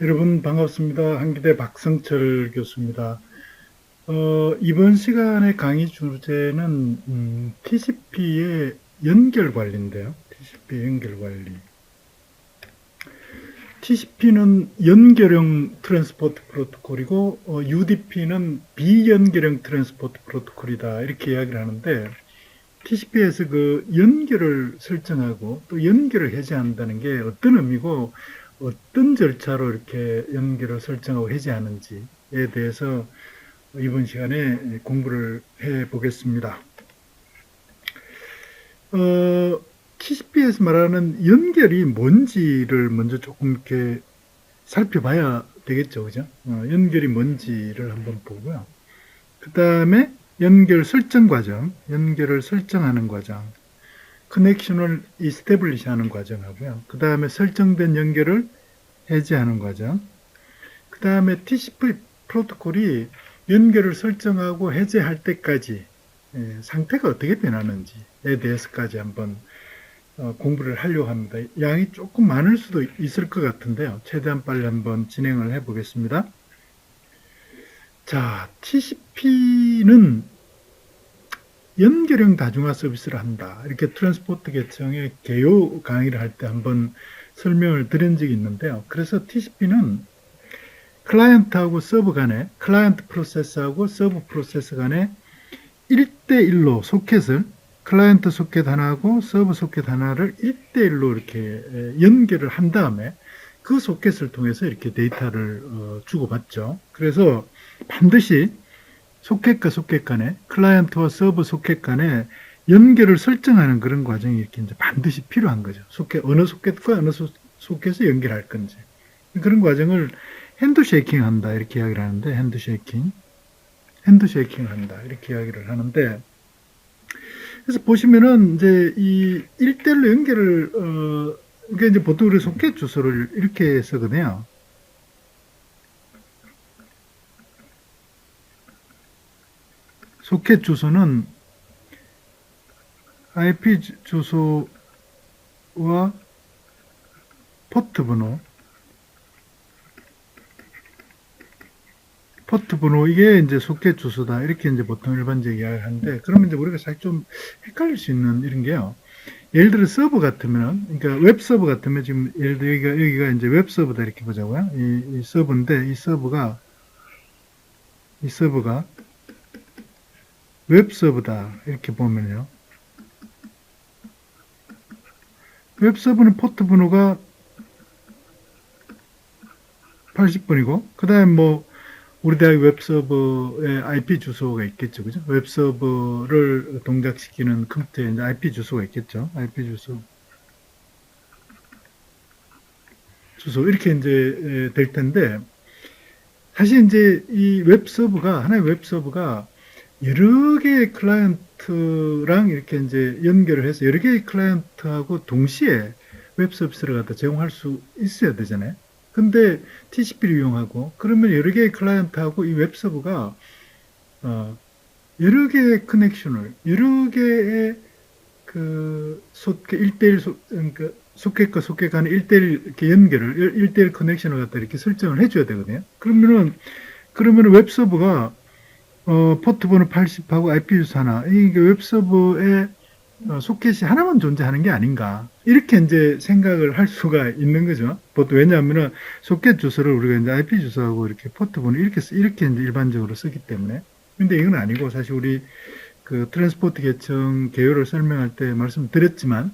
여러분 반갑습니다. 한기대 박성철 교수입니다. 이번 시간의 강의 주제는 TCP의 연결 관리인데요. TCP 연결 관리. TCP는 연결형 트랜스포트 프로토콜이고 UDP는 비연결형 트랜스포트 프로토콜이다 이렇게 이야기를 하는데 TCP에서 그 연결을 설정하고 또 연결을 해제한다는 게 어떤 의미고 어떤 절차로 이렇게 연결을 설정하고 해제하는지에 대해서 이번 시간에 공부를 해 보겠습니다. TCP에서 말하는 연결이 뭔지를 먼저 조금 이렇게 살펴봐야 되겠죠, 그죠? 연결이 뭔지를 한번 보고요. 그 다음에 연결 설정 과정, 연결을 설정하는 과정, 커넥션을 이스태블리시 하는 과정하고요. 그 다음에 설정된 연결을 해제하는 과정, 그 다음에 TCP 프로토콜이 연결을 설정하고 해제할 때까지 상태가 어떻게 변하는지에 대해서까지 한번 공부를 하려고 합니다. 양이 조금 많을 수도 있을 것 같은데요. 최대한 빨리 한번 진행을 해 보겠습니다. 자, TCP는 연결형 다중화 서비스를 한다. 이렇게 트랜스포트 계층의 개요 강의를 할 때 한번 설명을 드린 적이 있는데요. 그래서 TCP는 클라이언트하고 서버 간에, 클라이언트 프로세스하고 서버 프로세스 간에 1대1로 소켓을, 클라이언트 소켓 하나하고 서버 소켓 하나를 1대1로 이렇게 연결을 한 다음에 그 소켓을 통해서 이렇게 데이터를 주고받죠. 그래서 반드시 소켓과 소켓 간에, 클라이언트와 서버 소켓 간에 연결을 설정하는 그런 과정이 이렇게 이제 반드시 필요한 거죠. 어느 소켓과 어느 소켓을 연결할 건지. 그런 과정을 핸드쉐이킹 한다. 이렇게 이야기를 하는데, 핸드쉐이킹 한다. 이렇게 이야기를 하는데, 그래서 보시면은 이제 이 1대1로 연결을, 그러니까 이제 보통 우리 소켓 주소를 이렇게 쓰거든요. 소켓 주소는 IP 주소와 포트 번호, 이게 이제 소켓 주소다. 이렇게 이제 보통 일반적으로 이야기를 하는데, 그러면 이제 우리가 사실 좀 헷갈릴 수 있는 이런 게요. 예를 들어 서버 같으면, 그러니까 웹 서버 같으면 지금 예를 들어 여기가 이제 웹 서버다 이렇게 보자고요. 이 서버인데, 이 서버가 웹 서버다. 이렇게 보면요. 웹 서버는 포트 번호가 80번이고, 그 다음에 뭐, 우리 대학 웹서버에 IP 주소가 있겠죠. 그죠? 웹서버를 동작시키는 컴퓨터에 이제 IP 주소가 있겠죠. IP 주소. 이렇게 이제 될 텐데, 사실 이제 이 하나의 웹서버가 여러 개의 클라이언트랑 이렇게 이제 연결을 해서 여러 개의 클라이언트하고 동시에 웹 서비스를 갖다 제공할 수 있어야 되잖아요. 근데 TCP를 이용하고 그러면 여러 개의 클라이언트하고 이 웹 서버가 어, 여러 개의 커넥션을 여러 개의 그 소켓 1대1 그러니까 소켓과 소켓 간의 1대1 이렇게 연결을 1대1 커넥션을 갖다 이렇게 설정을 해줘야 되거든요. 그러면은 웹 서버가 포트 번호 80하고 IP 주소 하나, 이게 웹서버에 소켓이 하나만 존재하는 게 아닌가. 이렇게 이제 생각을 할 수가 있는 거죠. 보통 왜냐하면은 소켓 주소를 우리가 이제 IP 주소하고 이렇게 포트 번호 이렇게 이제 일반적으로 쓰기 때문에. 근데 이건 아니고 사실 우리 그 트랜스포트 계층 개요를 설명할 때 말씀드렸지만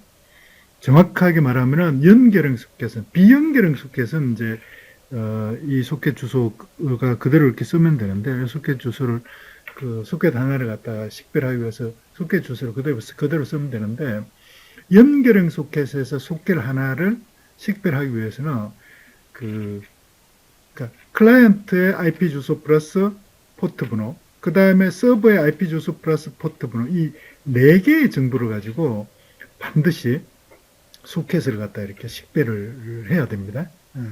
정확하게 말하면은 연결형 소켓은, 비연결형 소켓은 이제 이 소켓 주소가 그대로 이렇게 쓰면 되는데, 소켓 주소를, 그 소켓 하나를 갖다가 식별하기 위해서 소켓 주소를 그대로 쓰면 되는데, 연결형 소켓에서 소켓 하나를 식별하기 위해서는 그, 그러니까 클라이언트의 IP 주소 플러스 포트 번호, 그 다음에 서버의 IP 주소 플러스 포트 번호, 이 네 개의 정보를 가지고 반드시 소켓을 갖다 이렇게 식별을 해야 됩니다.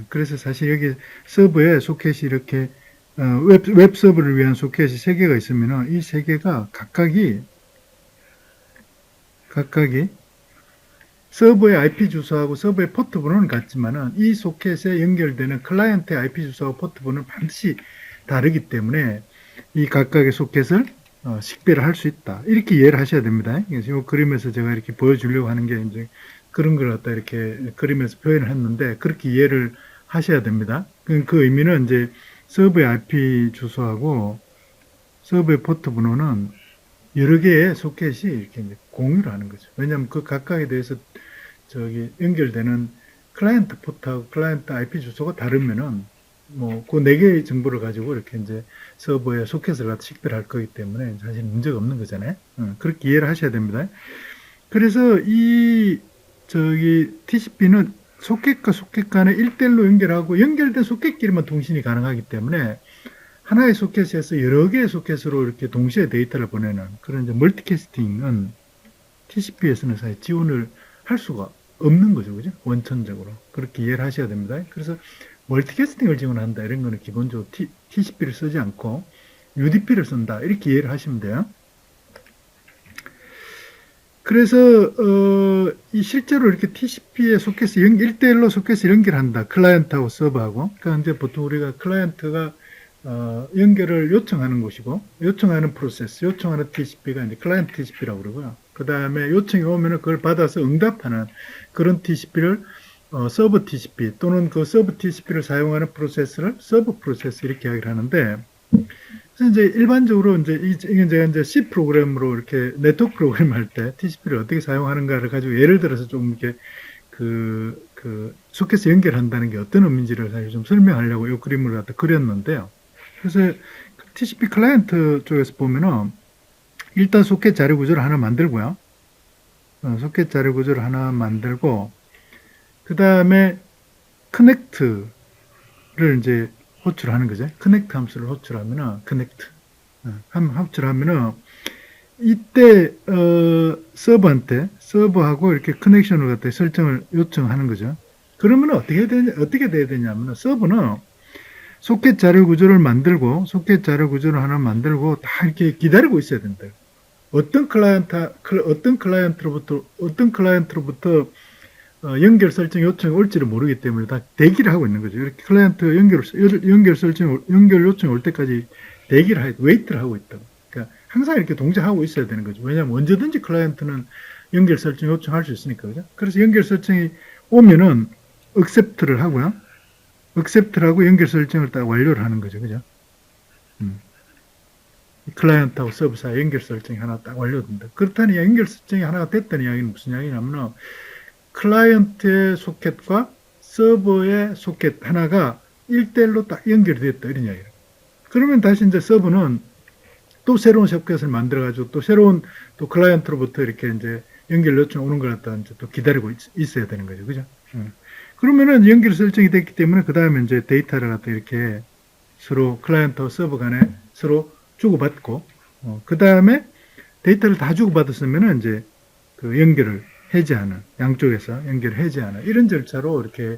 그래서 사실 여기 서버에 소켓이 이렇게 웹 서버를 위한 소켓이 3개가 있으면 이 3개가 각각이 서버의 IP 주소하고 서버의 포트 번호는 같지만은 이 소켓에 연결되는 클라이언트의 IP 주소하고 포트 번호는 반드시 다르기 때문에 이 각각의 소켓을 식별을 할 수 있다. 이렇게 이해를 하셔야 됩니다. 그래서 이 그림에서 제가 이렇게 보여주려고 하는 게 이제 그런 걸 갖다 이렇게 그림에서 표현을 했는데 그렇게 이해를 하셔야 됩니다. 그 의미는 이제 서버의 IP 주소하고 서버의 포트 번호는 여러 개의 소켓이 이렇게 이제 공유를 하는 거죠. 왜냐하면 그 각각에 대해서 저기 연결되는 클라이언트 포트하고 클라이언트 IP 주소가 다르면은 뭐 그 네 개의 정보를 가지고 이렇게 이제 서버에 소켓을 갖다 식별할 거기 때문에 사실 문제가 없는 거잖아요. 그렇게 이해를 하셔야 됩니다. 그래서 이 저기 TCP는 소켓과 소켓 간에 1대1로 연결하고 연결된 소켓끼리만 통신이 가능하기 때문에 하나의 소켓에서 여러 개의 소켓으로 이렇게 동시에 데이터를 보내는 그런 이제 멀티캐스팅은 TCP에서는 사실 지원을 할 수가 없는 거죠. 그죠? 원천적으로. 그렇게 이해를 하셔야 됩니다. 그래서 멀티캐스팅을 지원한다. 이런 거는 기본적으로 TCP를 쓰지 않고 UDP를 쓴다. 이렇게 이해를 하시면 돼요. 그래서 이 실제로 이렇게 TCP의 소켓을 1대1로 소켓을 연결한다. 클라이언트하고 서버하고. 그러니까 이제 보통 우리가 클라이언트가 연결을 요청하는 곳이고 요청하는 프로세스, 요청하는 TCP가 이제 클라이언트 TCP라고 그러고요. 그 다음에 요청이 오면은 그걸 받아서 응답하는 그런 TCP를 서버 TCP 또는 그 서버 TCP를 사용하는 프로세스를 서버 프로세스 이렇게 이야기를 하는데, 그래서 이제 일반적으로 이게 제가 이제 C 프로그램으로 이렇게 네트워크 프로그램 할 때 TCP를 어떻게 사용하는가를 가지고 예를 들어서 좀 이렇게 그 소켓에 연결한다는 게 어떤 의미인지를 사실 좀 설명하려고 이 그림을 갖다 그렸는데요. 그래서 TCP 클라이언트 쪽에서 보면은 일단 소켓 자료 구조를 하나 만들고요. 소켓 자료 구조를 하나 만들고 그 다음에 커넥트를 이제 호출하는 거죠. 커넥트 함수를 호출하면은 커넥트 호출하면은 이때 서버하고 이렇게 커넥션을 갖다 설정을 요청하는 거죠. 그러면 어떻게 돼야 되냐면은 서버는 소켓 자료 구조를 만들고 소켓 자료 구조를 하나 만들고 다 이렇게 기다리고 있어야 된다. 어떤 클라이언트로부터 연결 설정 요청이 올지를 모르기 때문에 다 대기를 하고 있는 거죠. 이렇게 클라이언트 연결 요청이 올 때까지 웨이트를 하고 있다. 그러니까 항상 이렇게 동작하고 있어야 되는 거죠. 왜냐하면 언제든지 클라이언트는 연결 설정 요청할 수 있으니까, 그죠? 그래서 연결 설정이 오면은 accept를 하고요. accept를 하고 연결 설정을 딱 완료를 하는 거죠. 그죠? 클라이언트하고 서버 사이 연결 설정이 하나 딱 완료된다. 그렇다니 연결 설정이 하나가 됐다는 이야기는 무슨 이야기냐면은 클라이언트의 소켓과 서버의 소켓 하나가 1대1로 딱 연결이 됐다. 이런 이야기예요. 그러면 다시 이제 서버는 또 새로운 소켓을 만들어가지고 또 새로운 또 클라이언트로부터 이렇게 이제 연결 요청 오는 걸 갖다 이제 또 기다리고 있어야 되는 거죠. 그죠? 그러면은 연결 설정이 됐기 때문에 그 다음에 이제 데이터를 갖다 이렇게 서로 클라이언트와 서버 간에 서로 주고받고, 그 다음에 데이터를 다 주고받았으면은 이제 그 연결을 해제하는, 양쪽에서 연결을 해제하는 이런 절차로 이렇게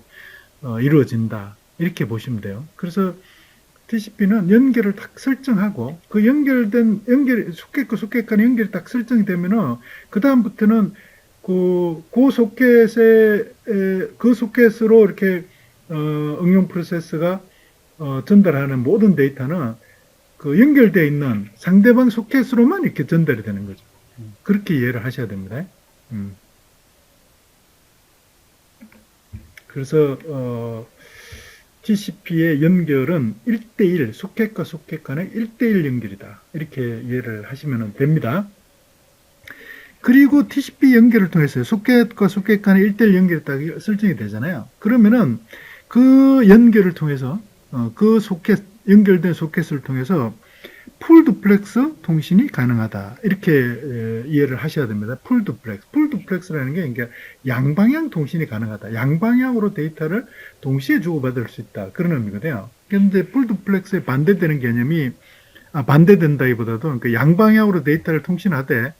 이루어진다. 이렇게 보시면 돼요. 그래서 TCP는 연결을 딱 설정하고 그 소켓과 소켓 간의 연결이 딱 설정이 되면은 그 다음부터는 그 소켓으로 이렇게 응용 프로세스가 전달하는 모든 데이터는 그 연결되어 있는 상대방 소켓으로만 이렇게 전달이 되는 거죠. 그렇게 이해를 하셔야 됩니다. 그래서 TCP의 연결은 1대1, 소켓과 소켓 간의 1대1 연결이다. 이렇게 이해를 하시면 됩니다. 그리고 TCP 연결을 통해서 소켓과 소켓 간의 1대1 연결이 딱 설정이 되잖아요. 그러면은 그 연결을 통해서 연결된 소켓을 통해서 풀 두플렉스 통신이 가능하다. 이렇게 이해를 하셔야 됩니다. 풀 두플렉스라는 게 그러니까 양방향 통신이 가능하다. 양방향으로 데이터를 동시에 주고받을 수 있다. 그런 의미거든요. 그런데 풀 두플렉스에 반대되는 개념이 반대된다기보다도 그러니까 양방향으로 데이터를 통신하되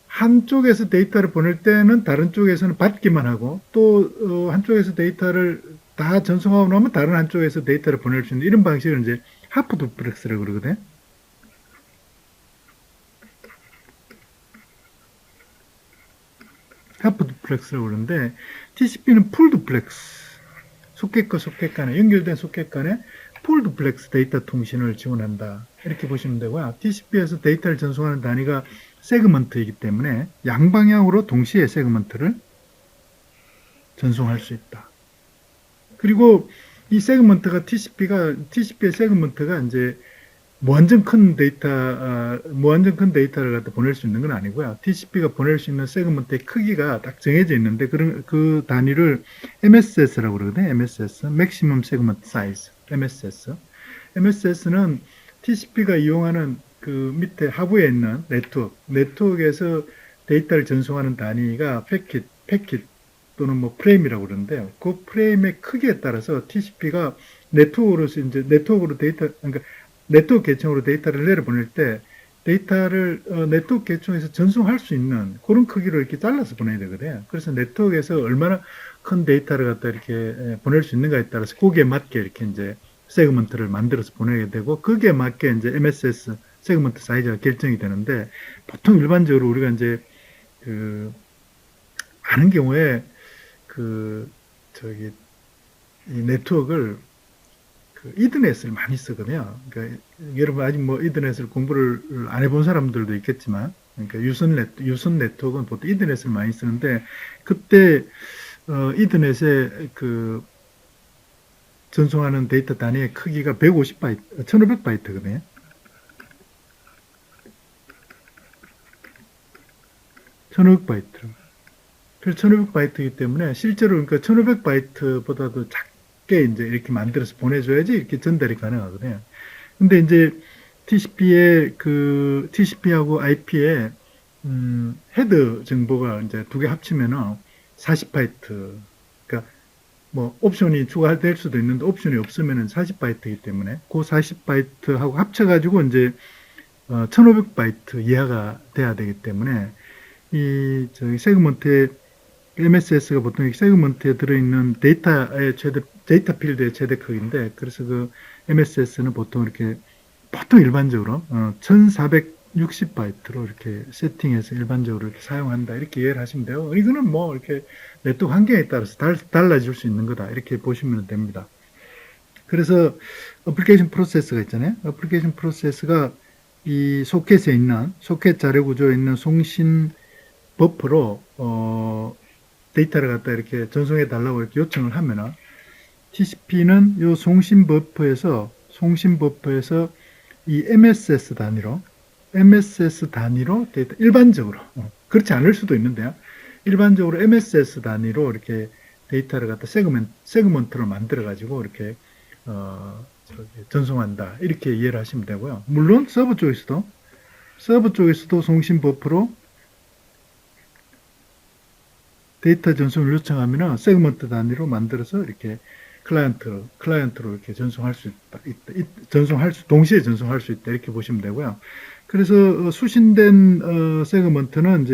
한쪽에서 데이터를 보낼 때는 다른 쪽에서는 받기만 하고 또 한쪽에서 데이터를 다 전송하고 나면 다른 한쪽에서 데이터를 보낼 수 있는 이런 방식을 이제 하프 두플렉스라고 그러거든요. 하프 듀플렉스라고 그러는데 TCP는 풀 듀플렉스. 소켓과 소켓 간에 연결된 소켓 간에 풀 듀플렉스 데이터 통신을 지원한다. 이렇게 보시면 되고요. TCP에서 데이터를 전송하는 단위가 세그먼트이기 때문에 양방향으로 동시에 세그먼트를 전송할 수 있다. 그리고 이 세그먼트가 TCP의 세그먼트가 이제 무한정 큰 데이터를 갖다 보낼 수 있는 건 아니고요. TCP가 보낼 수 있는 세그먼트의 크기가 딱 정해져 있는데, 그 단위를 MSS라고 그러거든요. MSS, Maximum Segment Size, MSS. MSS는 TCP가 이용하는 그 밑에 하부에 있는 네트워크에서 데이터를 전송하는 단위가 패킷 또는 뭐 프레임이라고 그러는데요. 그 프레임의 크기에 따라서 TCP가 네트워크로 데이터, 그러니까 네트워크 계층으로 데이터를 내려보낼 때 데이터를 네트워크 계층에서 전송할 수 있는 그런 크기로 이렇게 잘라서 보내야 되거든요. 그래서 네트워크에서 얼마나 큰 데이터를 갖다 이렇게 보낼 수 있는가에 따라서 거기에 맞게 이렇게 이제 세그먼트를 만들어서 보내게 되고, 거기에 맞게 이제 MSS 세그먼트 사이즈가 결정이 되는데, 보통 일반적으로 우리가 이제 많은 경우에 이 네트워크를 이더넷을 많이 쓰거든요. 그러니까 여러분 아직 뭐 이더넷을 공부를 안 해본 사람들도 있겠지만, 그러니까 유선 네트워크는 보통 이더넷을 많이 쓰는데, 그때 이더넷에 전송하는 데이터 단위의 크기가 150바이트, 1500바이트거든요. 1500바이트. 그래서 1500바이트이기 때문에 실제로 그러니까 1500바이트보다도 작게 이제 이렇게 만들어서 보내줘야지 이렇게 전달이 가능하거든요. 근데 이제 TCP하고 IP의 헤드 정보가 이제 두 개 합치면은 40바이트. 그러니까 뭐 옵션이 추가될 수도 있는데 옵션이 없으면은 40바이트이기 때문에 그 40바이트하고 합쳐가지고 이제 1500바이트 이하가 돼야 되기 때문에 저기 세그먼트에 MSS가 보통 세그먼트에 들어있는 데이터 필드의 최대 크기인데, 그래서 그 MSS는 보통 일반적으로 1460바이트로 이렇게 세팅해서 일반적으로 이렇게 사용한다. 이렇게 이해를 하시면 돼요. 이거는 뭐 이렇게 네트워크 환경에 따라서 달라질 수 있는 거다. 이렇게 보시면 됩니다. 그래서 어플리케이션 프로세스가 있잖아요. 어플리케이션 프로세스가 이 소켓 자료 구조에 있는 송신 버퍼로 데이터를 갖다 이렇게 전송해 달라고 이렇게 요청을 하면은, TCP는 이 송신 버퍼에서 이 MSS 단위로 데이터, 일반적으로 그렇지 않을 수도 있는데요. 일반적으로 MSS 단위로 이렇게 데이터를 갖다 세그먼트로 만들어 가지고 이렇게 전송한다. 이렇게 이해를 하시면 되고요. 물론 서버 쪽에서도 송신 버퍼로 데이터 전송을 요청하면 세그먼트 단위로 만들어서 이렇게 클라이언트로 이렇게 동시에 전송할 수 있다. 이렇게 보시면 되고요. 그래서 수신된 세그먼트는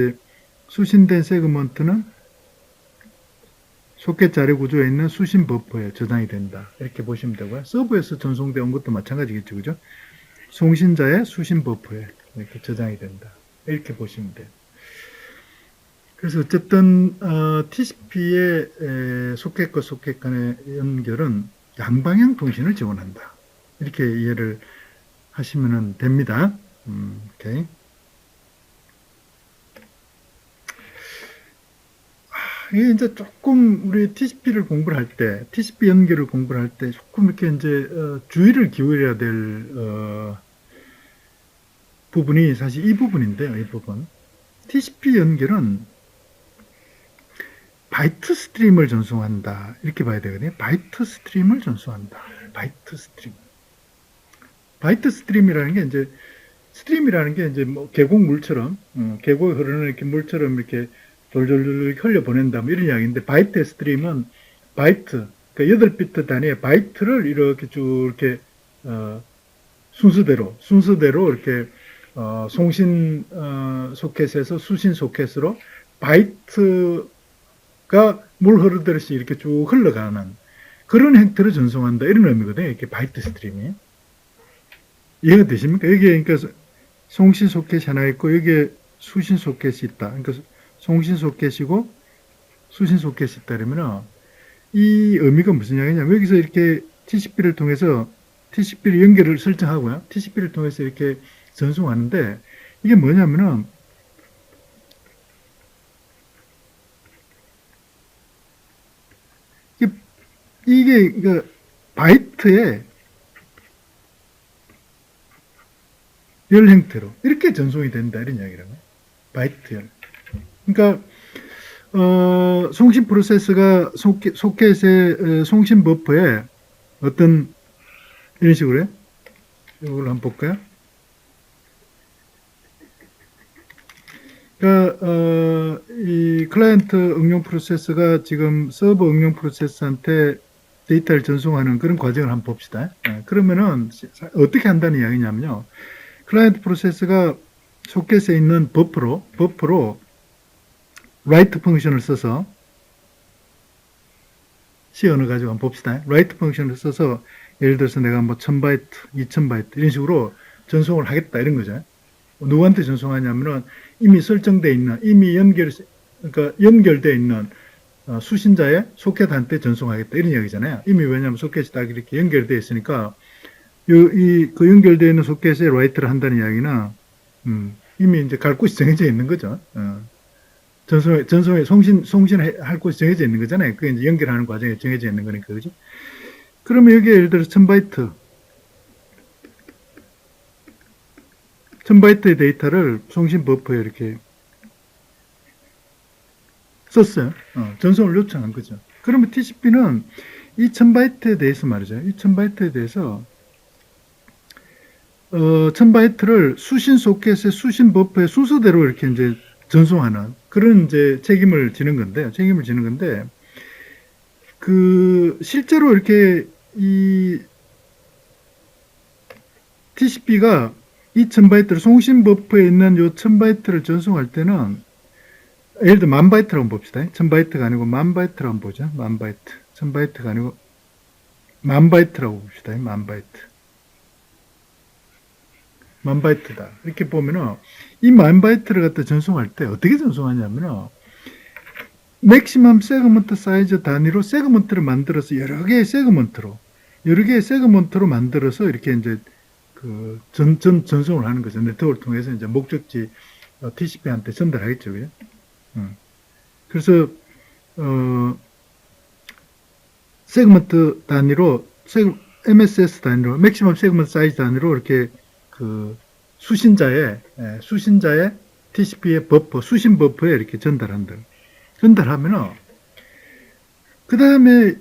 소켓 자료 구조에 있는 수신 버퍼에 저장이 된다. 이렇게 보시면 되고요. 서버에서 전송된 것도 마찬가지겠죠. 그죠? 송신자의 수신 버퍼에 이렇게 저장이 된다. 이렇게 보시면 돼요. 그래서 어쨌든 TCP의 소켓과 소켓 간의 연결은 양방향 통신을 지원한다. 이렇게 이해를 하시면 됩니다. 오케이. 이게 이제 조금 우리 TCP 연결을 공부를 할 때 조금 이렇게 이제 주의를 기울여야 될 부분이 사실 이 부분인데요. 이 부분. TCP 연결은 바이트 스트림을 전송한다. 이렇게 봐야 되거든요. 바이트 스트림을 전송한다. 바이트 스트림이라는 게 이제 뭐 계곡에 흐르는 이렇게 물처럼 이렇게 돌돌돌 흘려 보낸다. 뭐 이런 이야기인데, 바이트 스트림은 그러니까 8비트 단위의 바이트를 이렇게 쭉 이렇게 순서대로 이렇게 송신 소켓에서 수신 소켓으로 바이트가 물 흐르듯이 이렇게 쭉 흘러가는 그런 형태를 전송한다. 이런 의미거든요. 이렇게 바이트 스트림이. 이해가 되십니까? 여기에 그러니까 송신 소켓이 하나 있고 여기에 수신 소켓이 있다. 그러니까 송신 소켓이고 수신 소켓이 있다 그러면은 이 의미가 무슨 이야기냐면 여기서 이렇게 TCP를 통해서 TCP를 연결을 설정하고요. TCP를 통해서 이렇게 전송하는데 이게 뭐냐면은 이게 그러니까 바이트의 열 형태로 이렇게 전송이 된다 이런 이야기라고요. 바이트 열. 그러니까 송신 프로세스가 소켓의 송신 버퍼에 어떤 이런 식으로요. 이걸 한번 볼까요? 그러니까 이 클라이언트 응용 프로세스가 지금 서버 응용 프로세스한테 데이터를 전송하는 그런 과정을 한번 봅시다. 그러면은 어떻게 한다는 이야기냐면요. 클라이언트 프로세스가 소켓에 있는 버퍼로 write 펑션을 써서 C 언어 가지고 한번 봅시다. write 펑션을 써서 예를 들어서 내가 뭐 1000바이트, 2000바이트 이런 식으로 전송을 하겠다 이런 거죠. 누구한테 전송하냐면은 이미 설정되어 있는, 이미 그러니까 연결되어 있는 수신자의 소켓한테 전송하겠다 이런 이야기잖아요. 이미 왜냐하면 소켓이 딱 이렇게 연결되어 있으니까 그 연결되어 있는 소켓에 write를 한다는 이야기는 이미 이제 갈 곳이 정해져 있는 거죠. 전송에 송신할 곳이 정해져 있는 거잖아요. 그게 이제 연결하는 과정에 정해져 있는 거니까, 그죠? 그러면 여기에 예를 들어서 1000바이트의 데이터를 송신 버퍼에 이렇게 썼어요. 전송을 요청한 거죠. 그러면 TCP는 이 1000바이트에 대해서 말이죠. 이 1000바이트에 대해서 1000바이트를 수신 소켓의 수신 버퍼의 순서대로 이렇게 이제 전송하는 그런 이제 책임을 지는 건데, 실제로 이렇게 이 TCP가 이 1000바이트를 송신 버퍼에 있는 요 1000바이트를 전송할 때는 예를 들어 10,000바이트라고 한번 봅시다. 1000바이트가 아니고 10,000바이트라고 한번 보죠. 10,000바이트. 1000바이트가 아니고 10,000바이트라고 봅시다. 10,000바이트. 10,000바이트다. 이렇게 보면은 이 10,000바이트를 갖다 전송할 때 어떻게 전송하냐면은 맥시멈 세그먼트 사이즈 단위로 세그먼트를 만들어서 여러 개의 세그먼트로 만들어서 이렇게 이제 그 전송을 하는 거죠. 네트워크를 통해서 이제 목적지 TCP한테 전달하겠죠. 그죠? 그래서 세그먼트 단위로 MSS 단위로 맥시멈 세그먼트 사이즈 단위로 이렇게 그 수신자의 TCP의 버퍼 수신 버퍼에 이렇게 전달하면은 그 다음에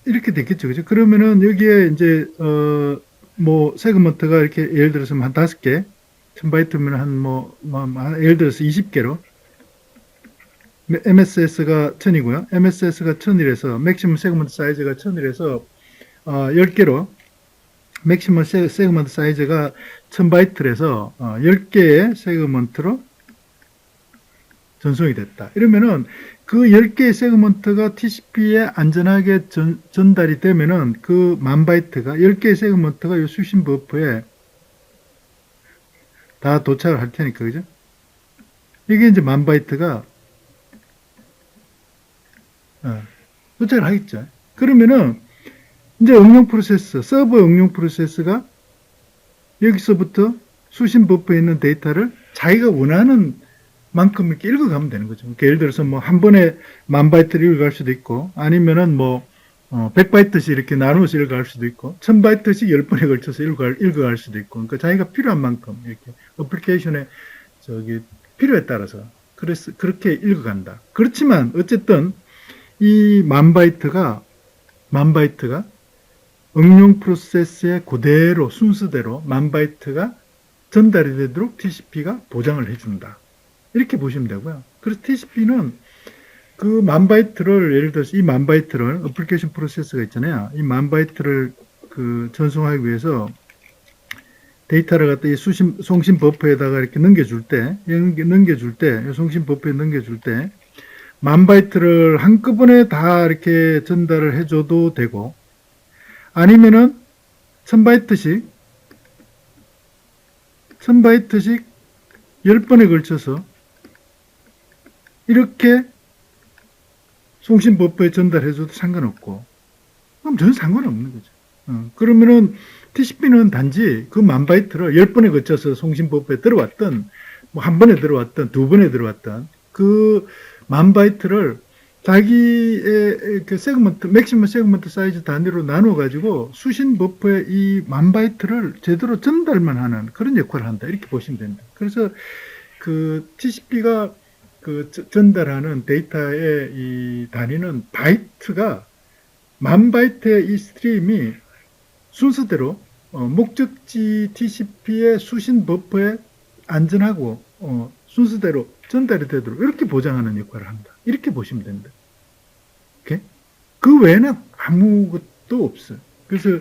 이렇게 됐겠죠. 그죠? 그러면은 여기에 이제 뭐 세그먼트가 이렇게 예를 들어서 한 5개 1000바이트면 예를 들어서 20개로 MSS가 1000이고요. MSS가 1000이라서 맥시멈 세그먼트 사이즈가 1000이라서 10개로 맥시멈 세그먼트 사이즈가 1000바이트라서 10개의 세그먼트로 전송이 됐다. 이러면은 그 10개의 세그먼트가 TCP에 안전하게 전달이 되면은 그 10,000바이트가 10개의 세그먼트가 이 수신 버퍼에 다 도착을 할 테니까, 그죠? 이게 이제 10,000바이트가 도착을 하겠죠. 그러면은 이제 서버 응용 프로세스가 여기서부터 수신 버퍼에 있는 데이터를 자기가 원하는 만큼 이렇게 읽어가면 되는 거죠. 그러니까 예를 들어서 뭐 한 번에 10,000바이트를 읽어갈 수도 있고, 아니면은 뭐 100바이트씩 이렇게 나누어서 읽어갈 수도 있고, 1000바이트씩 10번에 걸쳐서 읽어갈 수도 있고, 그러니까 자기가 필요한 만큼 이렇게 어플리케이션의 필요에 따라서 그렇게 읽어간다. 그렇지만 어쨌든 이 10,000바이트가 응용 프로세스의 그대로 순서대로 10,000바이트가 전달이 되도록 TCP가 보장을 해준다. 이렇게 보시면 되고요. 그래서 TCP는 그 10,000바이트를 예를 들어서 이 10,000바이트를 어플리케이션 프로세스가 있잖아요. 이 10,000바이트를 전송하기 위해서 데이터를 갖다 이 송신 버퍼에다가 이렇게 넘겨줄 때, 송신 버퍼에 넘겨줄 때 10,000바이트를 한꺼번에 다 이렇게 전달을 해줘도 되고, 아니면은 1000바이트씩 10번에 걸쳐서 이렇게 송신 버퍼에 전달해줘도 상관없고, 그럼 전혀 상관없는 거죠. 그러면은 TCP는 단지 그 만 바이트를 10번에 거쳐서 송신 버퍼에 들어왔던, 뭐 한 번에 들어왔던, 두 번에 들어왔던 그 만 바이트를 자기의 그 세그먼트, 맥시멈 세그먼트 사이즈 단위로 나눠가지고 수신 버퍼에 이 만 바이트를 제대로 전달만 하는 그런 역할을 한다. 이렇게 보시면 됩니다. 그래서 그 TCP가 그 전달하는 데이터의 이 단위는 바이트가 만 바이트의 이 스트림이 순서대로 목적지 TCP의 수신 버퍼에 안전하고 순서대로 전달이 되도록 이렇게 보장하는 역할을 한다. 이렇게 보시면 됩니다. 오케이? 그 외에는 아무것도 없어요. 그래서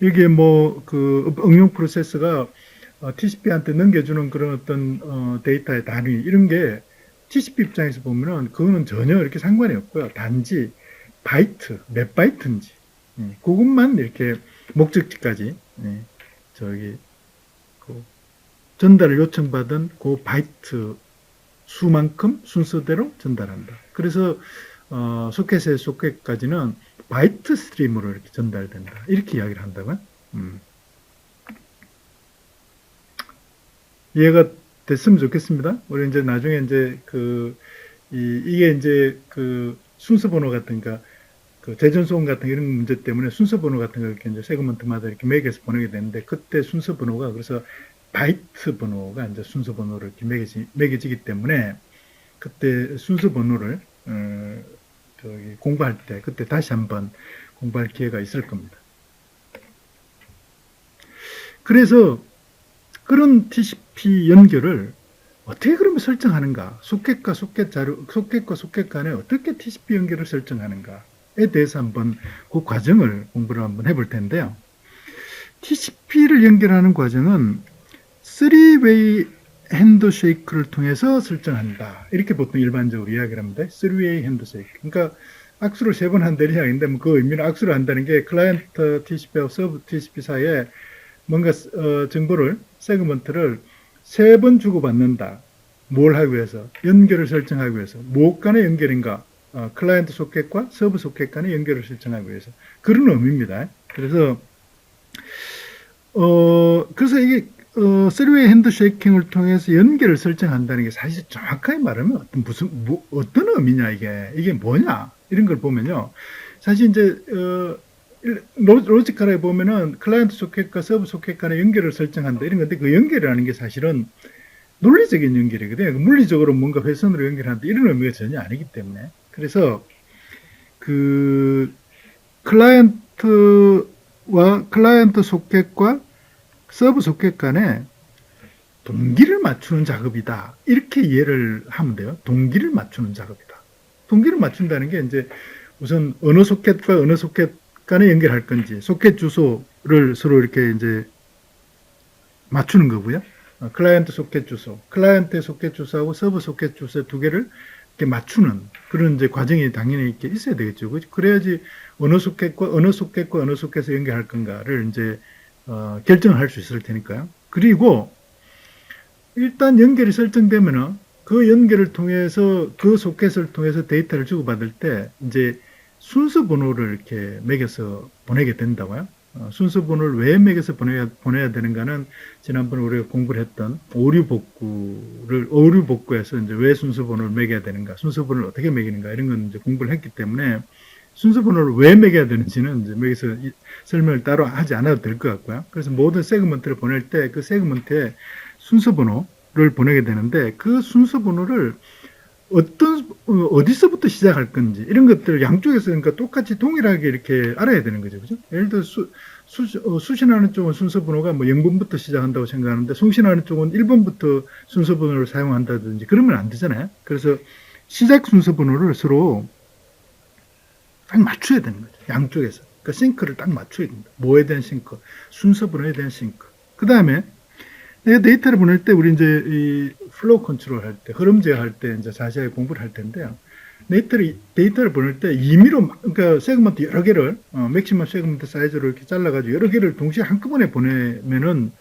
여기에 뭐 그 응용 프로세서가 TCP한테 넘겨주는 그런 어떤 데이터의 단위 이런 게 TCP 입장에서 보면은 그거는 전혀 이렇게 상관이 없고요. 단지 바이트, 몇 바이트인지 그것만 이렇게 목적지까지 저기 그 전달을 요청받은 그 바이트 수만큼 순서대로 전달한다. 그래서 소켓에서 소켓까지는 바이트 스트림으로 이렇게 전달된다. 이렇게 이야기를 한다고요. 이해가 됐으면 좋겠습니다. 우리 이제 나중에 이제 이게 이제 그 순서 번호 같은 그 재전송 같은 이런 문제 때문에 순서 번호 같은 걸 이렇게 이제 세그먼트마다 이렇게 매겨서 보내게 되는데 그때 순서 번호가 그래서 바이트 번호가 이제 순서 번호를 이렇게 매겨지기 때문에 그때 순서 번호를 공부할 때 그때 다시 한번 공부할 기회가 있을 겁니다. 그래서 그런 TCP 연결을 어떻게 그러면 설정하는가? 소켓과 소켓 간에 어떻게 TCP 연결을 설정하는가에 대해서 한번 그 과정을 공부를 한번 해볼 텐데요. TCP를 연결하는 과정은 3-way 핸드쉐이크를 통해서 설정한다. 이렇게 보통 일반적으로 이야기를 합니다. 3-way 핸드쉐이크. 그러니까 악수를 3번 한다는 이야기인데 그 의미는 악수를 한다는 게 클라이언트 TCP하고 서브 TCP 사이에 뭔가 정보를 세그먼트를 3번 주고받는다. 뭘 하기 위해서? 연결을 설정하기 위해서. 무엇 간의 연결인가? 클라이언트 소켓과 서브 소켓 간의 연결을 설정하기 위해서. 그런 의미입니다. 그래서 이게 3-way 핸드쉐이킹을 통해서 연결을 설정한다는 게 사실 정확하게 말하면 어떤 의미냐 이게 뭐냐 이런 걸 보면요. 사실 이제 로지컬하게 보면은 클라이언트 소켓과 서브 소켓 간의 연결을 설정한다 이런 건데 그 연결이라는 게 사실은 논리적인 연결이거든요. 물리적으로 뭔가 회선으로 연결한다 이런 의미가 전혀 아니기 때문에 그래서 그 클라이언트 소켓과 서브 소켓 간에 동기를 맞추는 작업이다. 이렇게 이해를 하면 돼요. 동기를 맞추는 작업이다. 동기를 맞춘다는 게 이제 우선 어느 소켓과 어느 소켓 간에 연결할 건지 소켓 주소를 서로 이렇게 이제 맞추는 거고요. 클라이언트 소켓 주소, 클라이언트 소켓 주소하고 서브 소켓 주소 두 개를 이렇게 맞추는 그런 이제 과정이 당연히 이렇게 있어야 되겠죠. 그래야지 어느 소켓과 어느 소켓에 연결할 건가를 이제 결정을 할 수 있을 테니까요. 그리고 일단 연결이 설정되면은 그 연결을 통해서 그 소켓을 통해서 데이터를 주고받을 때 이제 순서 번호를 이렇게 매겨서 보내게 된다고요. 순서 번호를 왜 매겨서 보내야 되는가는 지난번에 우리가 공부를 했던 오류 복구에서 이제 왜 순서 번호를 매겨야 되는가, 순서 번호를 어떻게 매기는가 이런 건 이제 공부를 했기 때문에 순서 번호를 왜 매겨야 되는지는 이제 여기서 설명을 따로 하지 않아도 될 것 같고요. 그래서 모든 세그먼트를 보낼 때 그 세그먼트에 순서 번호를 보내게 되는데 그 순서 번호를 어디서부터 시작할 건지 이런 것들을 양쪽에서 그러니까 똑같이 동일하게 이렇게 알아야 되는 거죠. 그죠? 예를 들어 수신하는 쪽은 순서 번호가 뭐 0번부터 시작한다고 생각하는데 송신하는 쪽은 1번부터 순서 번호를 사용한다든지 그러면 안 되잖아요. 그래서 시작 순서 번호를 서로 딱 맞춰야 되는 거죠. 양쪽에서. 그러니까 싱크를 딱 맞춰야 됩니다. 뭐에 대한 싱크? 순서 번호에 대한 싱크. 그 다음에 내가 데이터를 보낼 때 우리 이제 이 플로우 컨트롤 할 때, 흐름 제어할 때 이제 자세하게 공부를 할 텐데요. 데이터를 보낼 때 임의로, 그러니까 세그먼트 여러 개를, 맥시멈 세그먼트 사이즈로 이렇게 잘라가지고 여러 개를 동시에 한꺼번에 보내면은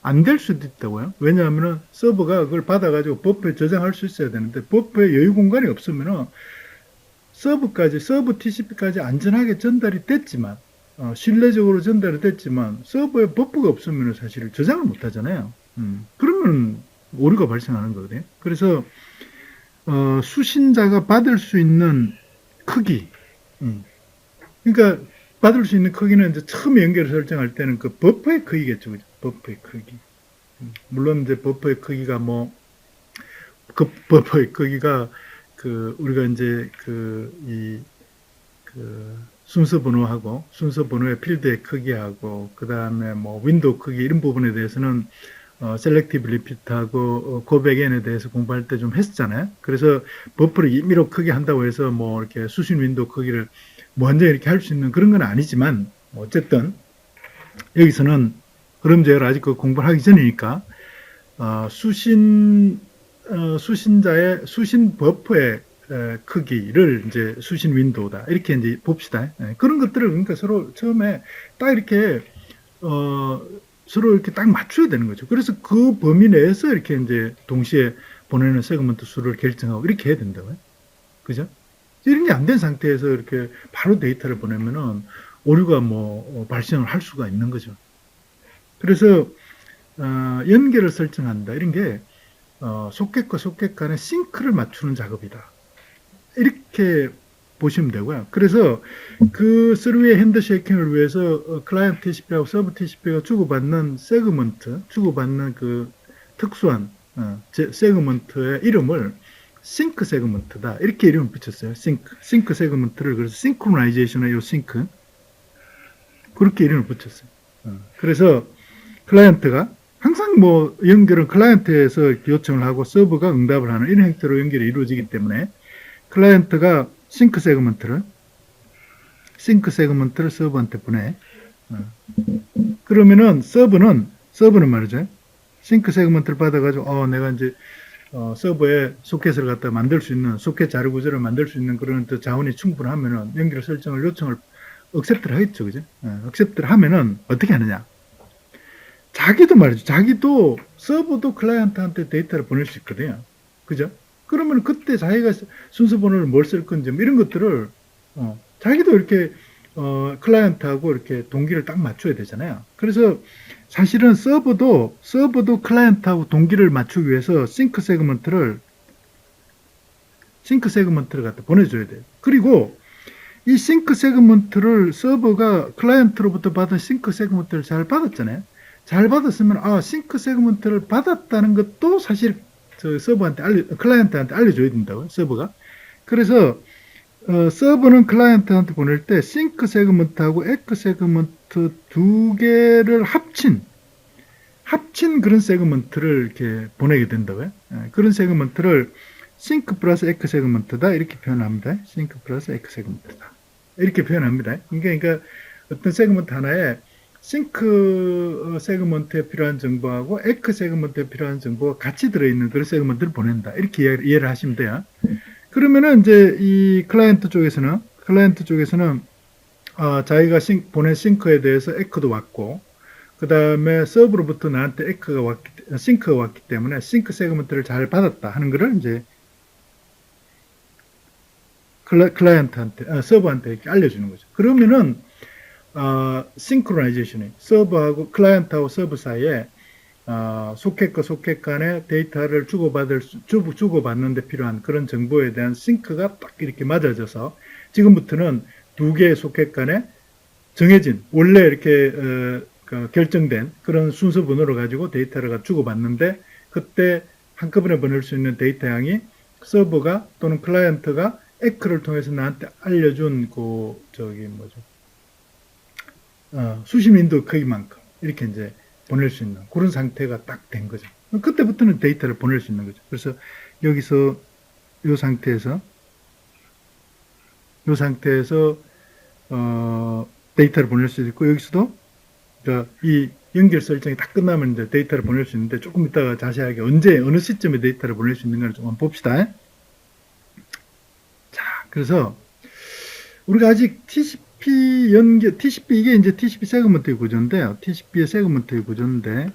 안 될 수도 있다고요. 왜냐하면은 서버가 그걸 받아가지고 버퍼에 저장할 수 있어야 되는데 버퍼에 여유 공간이 없으면은 서브 TCP까지 안전하게 전달이 됐지만, 신뢰적으로 전달이 됐지만, 서버에 버프가 없으면 사실 저장을 못 하잖아요. 그러면 오류가 발생하는 거거든요. 그래서, 수신자가 받을 수 있는 크기, 음, 그러니까 받을 수 있는 크기는 이제 처음에 연결을 설정할 때는 그 버퍼의 크기겠죠. 그죠? 버퍼의 크기. 물론 이제 버퍼의 크기가 뭐, 그 버퍼의 크기가 우리가 이제 순서 번호하고 순서 번호의 필드의 크기하고 그 다음에 뭐 윈도우 크기 이런 부분에 대해서는 셀렉티브 리피트하고 고백N에 대해서 공부할 때 좀 했었잖아요. 그래서 버퍼를 임의로 크게 한다고 해서 뭐 이렇게 수신 윈도우 크기를 뭐 완전히 이렇게 할 수 있는 그런 건 아니지만 어쨌든 여기서는 그럼 제가 아직 그 공부를 하기 전이니까 수신자의 수신 버퍼의 크기를 이제 수신 윈도우다 이렇게 이제 봅시다. 그런 것들을 그러니까 서로 처음에 딱 이렇게 서로 이렇게 딱 맞춰야 되는 거죠. 그래서 그 범위 내에서 이렇게 이제 동시에 보내는 세그먼트 수를 결정하고 이렇게 해야 된다고요. 그죠? 이런 게 안 된 상태에서 이렇게 바로 데이터를 보내면은 오류가 뭐 발생을 할 수가 있는 거죠. 그래서 연결을 설정한다 이런 게 소켓과 소켓 간의 싱크를 맞추는 작업이다. 이렇게 보시면 되고요. 그래서 그 3웨이 핸드쉐이킹을 위해서 클라이언트 TCP하고 서브 TCP가 주고받는 세그먼트, 주고받는 그 특수한 세그먼트의 이름을 싱크 세그먼트다. 이렇게 이름을 붙였어요. 싱크 세그먼트를 그래서 싱크로나이제이션의 요 싱크 그렇게 이름을 붙였어요. 그래서 클라이언트가 항상 뭐 연결은 클라이언트에서 요청을 하고 서버가 응답을 하는 이런 형태로 연결이 이루어지기 때문에 클라이언트가 싱크 세그먼트를 서버한테 보내. 그러면은 서버는 말이죠. 싱크 세그먼트를 받아가지고 내가 이제 서버에 소켓을 갖다 만들 수 있는 소켓 자료 구조를 만들 수 있는 그런 자원이 충분하면은 연결 설정을 요청을 억셉트를 하겠죠, 그죠? 억셉트를 하면은 어떻게 하느냐? 자기도 말이죠. 자기도 서버도 클라이언트한테 데이터를 보낼 수 있거든요. 그죠? 그러면 그때 자기가 순서 번호를 뭘 쓸 건지 뭐 이런 것들을 자기도 이렇게 클라이언트하고 이렇게 동기를 딱 맞춰야 되잖아요. 그래서 사실은 서버도 클라이언트하고 동기를 맞추기 위해서 싱크 세그먼트를 갖다 보내줘야 돼요. 그리고 이 싱크 세그먼트를 서버가 클라이언트로부터 받은 싱크 세그먼트를 잘 받았잖아요. 잘 받았으면 싱크 세그먼트를 받았다는 것도 사실 클라이언트한테 알려줘야 된다고요. 서버가. 그래서 서버는 클라이언트한테 보낼 때 싱크 세그먼트하고 에크 세그먼트 두 개를 합친 그런 세그먼트를 이렇게 보내게 된다고요. 그런 세그먼트를 싱크 플러스 에크 세그먼트다 이렇게 표현합니다. 싱크 플러스 에크 세그먼트다 이렇게 표현합니다. 그러니까 어떤 세그먼트 하나에 싱크 세그먼트에 필요한 정보하고 에크 세그먼트에 필요한 정보가 같이 들어있는 그런 세그먼트를 보낸다. 이렇게 이해를 하시면 돼요. 그러면은 이제 이 클라이언트 쪽에서는 자기가 보낸 싱크에 대해서 에크도 왔고, 그 다음에 서브로부터 나한테 싱크가 왔기 때문에 싱크 세그먼트를 잘 받았다 하는 거를 이제 클라이언트한테, 서버한테 이렇게 알려주는 거죠. 그러면은 싱크로나이제이션이 서버하고 클라이언트하고 서버 사이에 소켓과 소켓 간의 데이터를 주고받는 데 필요한 그런 정보에 대한 싱크가 딱 이렇게 맞아져서 지금부터는 두 개의 소켓 간에 정해진 원래 이렇게 결정된 그런 순서 번호를 가지고 데이터를 주고받는데 그때 한꺼번에 보낼 수 있는 데이터 양이 서버가 또는 클라이언트가 에크를 통해서 나한테 알려준 수신 윈도우 크기만큼 이렇게 이제 보낼 수 있는 그런 상태가 딱 된 거죠. 그때부터는 데이터를 보낼 수 있는 거죠. 그래서 여기서 이 상태에서 데이터를 보낼 수 있고 여기서도 이 연결 설정이 다 끝나면 이제 데이터를 보낼 수 있는데 조금 이따가 자세하게 어느 시점에 데이터를 보낼 수 있는가를 조금 봅시다. 자, 그래서 우리가 아직 TCP 이게 이제 TCP 세그먼트의 구조인데요. TCP의 세그먼트의 구조인데,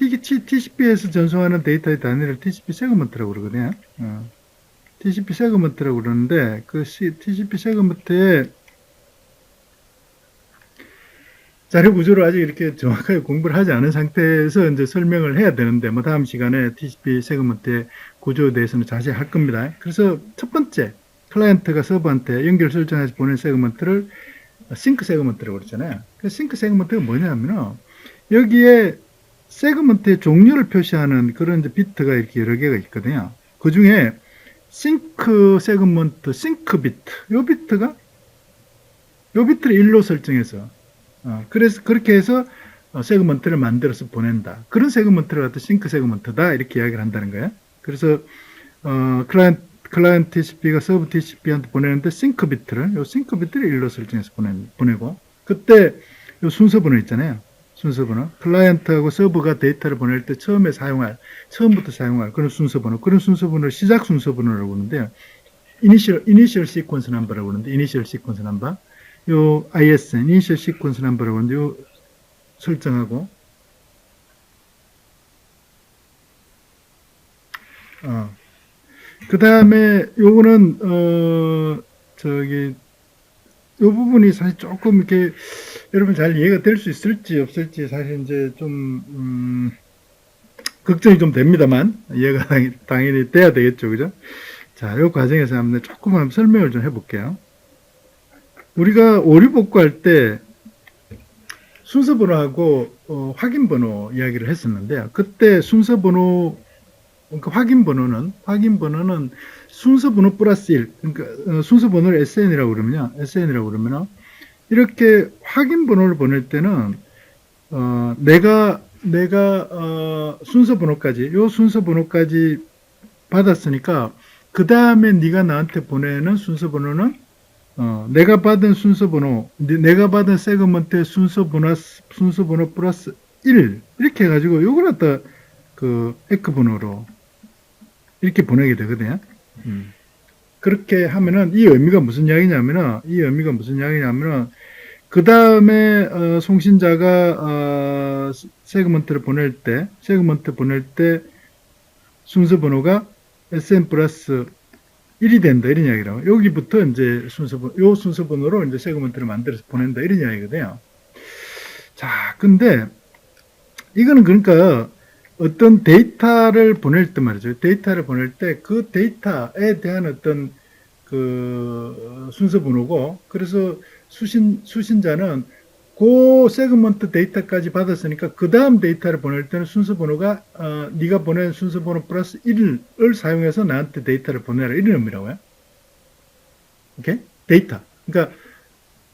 TCP에서 전송하는 데이터의 단위를 TCP 세그먼트라고 그러거든요. TCP 세그먼트라고 그러는데, 그 TCP 세그먼트의 자료 구조를 아직 이렇게 정확하게 공부를 하지 않은 상태에서 이제 설명을 해야 되는데, 뭐 다음 시간에 TCP 세그먼트의 구조에 대해서는 자세히 할 겁니다. 그래서 첫 번째, 클라이언트가 서버한테 연결 설정해서 보낸 세그먼트를 싱크 세그먼트라고 그러잖아요. 그 싱크 세그먼트가 뭐냐면은, 여기에 세그먼트의 종류를 표시하는 그런 이제 비트가 이렇게 여러 개가 있거든요. 그 중에 싱크 세그먼트, 싱크 비트, 요 비트를 1로 설정해서 그래서 그렇게 해서 세그먼트를 만들어서 보낸다. 그런 세그먼트를 갖다 싱크 세그먼트다 이렇게 이야기를 한다는 거예요. 그래서 클라이언트 TCP가 서브 TCP한테 보내는데 싱크 비트를 1로 설정해서 보내고 그때 요 순서 번호 있잖아요. 순서 번호. 클라이언트하고 서버가 데이터를 보낼 때 처음부터 사용할 그런 순서 번호. 그런 순서 번호를 시작 순서 번호라고 그러는데요. 이니셜 시퀀스 넘버라고 그러는데 이니셜 시퀀스 넘버. 요 ISN, 이니셜 시퀀스 넘버라고 하는데 요 설정하고 그 다음에 요거는 요 부분이 사실 조금 이렇게 여러분 잘 이해가 될 수 있을지 없을지 사실 이제 좀 걱정이 좀 됩니다만 이해가 당연히 돼야 되겠죠, 그죠? 자, 요 과정에서 한번 조금 설명을 좀 해볼게요. 우리가 오류 복구할 때 순서 번호하고 확인 번호 이야기를 했었는데요. 그때 순서 번호, 그러니까 확인 번호는 순서 번호 플러스 1, 그러니까 순서 번호를 SN이라고 그러면요. 이렇게 확인 번호를 보낼 때는 내가 순서 번호까지 받았으니까 그 다음에 네가 나한테 보내는 순서 번호는 내가 받은 세그먼트의 순서 번호 플러스 1 이렇게 해가지고 요걸 갖다 그 에크 번호로 이렇게 보내게 되거든요. 그렇게 하면은 이 의미가 무슨 이야기냐면은 그 다음에 송신자가 세그먼트 보낼 때 순서 번호가 SN 플러스 1이 된다 이런 이야기라고. 여기부터 이제 요 순서 번호로 이제 세그먼트를 만들어서 보낸다 이런 이야기거든요. 자, 근데 이거는 그러니까 어떤 데이터를 보낼 때 말이죠. 데이터를 보낼 때 그 데이터에 대한 어떤 그 순서 번호고, 그래서 수신자는 그 세그먼트 데이터까지 받았으니까 그 다음 데이터를 보낼 때는 순서 번호가 네가 보낸 순서 번호 플러스 1을 사용해서 나한테 데이터를 보내라 이런 의미라고요. 오케이? 데이터. 그러니까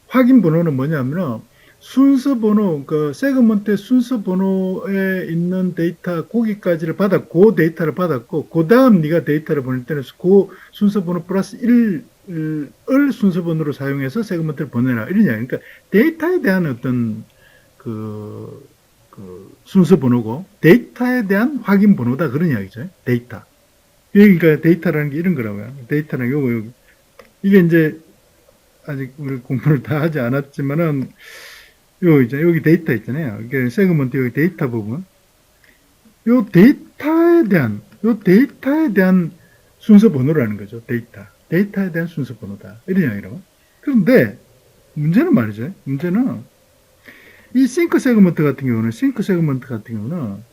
확인 번호는 뭐냐면은 순서 번호, 그 세그먼트의 순서 번호에 있는 데이터 거기까지를 받았고, 데이터를 받았고, 그 다음 네가 데이터를 보낼 때는 그 순서 번호 플러스 1을 순서 번호로 사용해서 세그먼트를 보내라 이런 이야기. 그러니까 데이터에 대한 어떤 그 순서 번호고 데이터에 대한 확인 번호다 그런 이야기죠. 데이터. 그러니까 데이터라는 게 이런 거라고요. 데이터는 요거 이게 이제 아직 우리 공부를 다 하지 않았지만은 여기 데이터 있잖아요. 이게 세그먼트 여기 데이터 부분. 요 데이터에 대한 순서 번호라는 거죠. 데이터에 대한 순서 번호다. 이런 이야기라고. 그런데 문제는 말이죠. 이 싱크 세그먼트 같은 경우는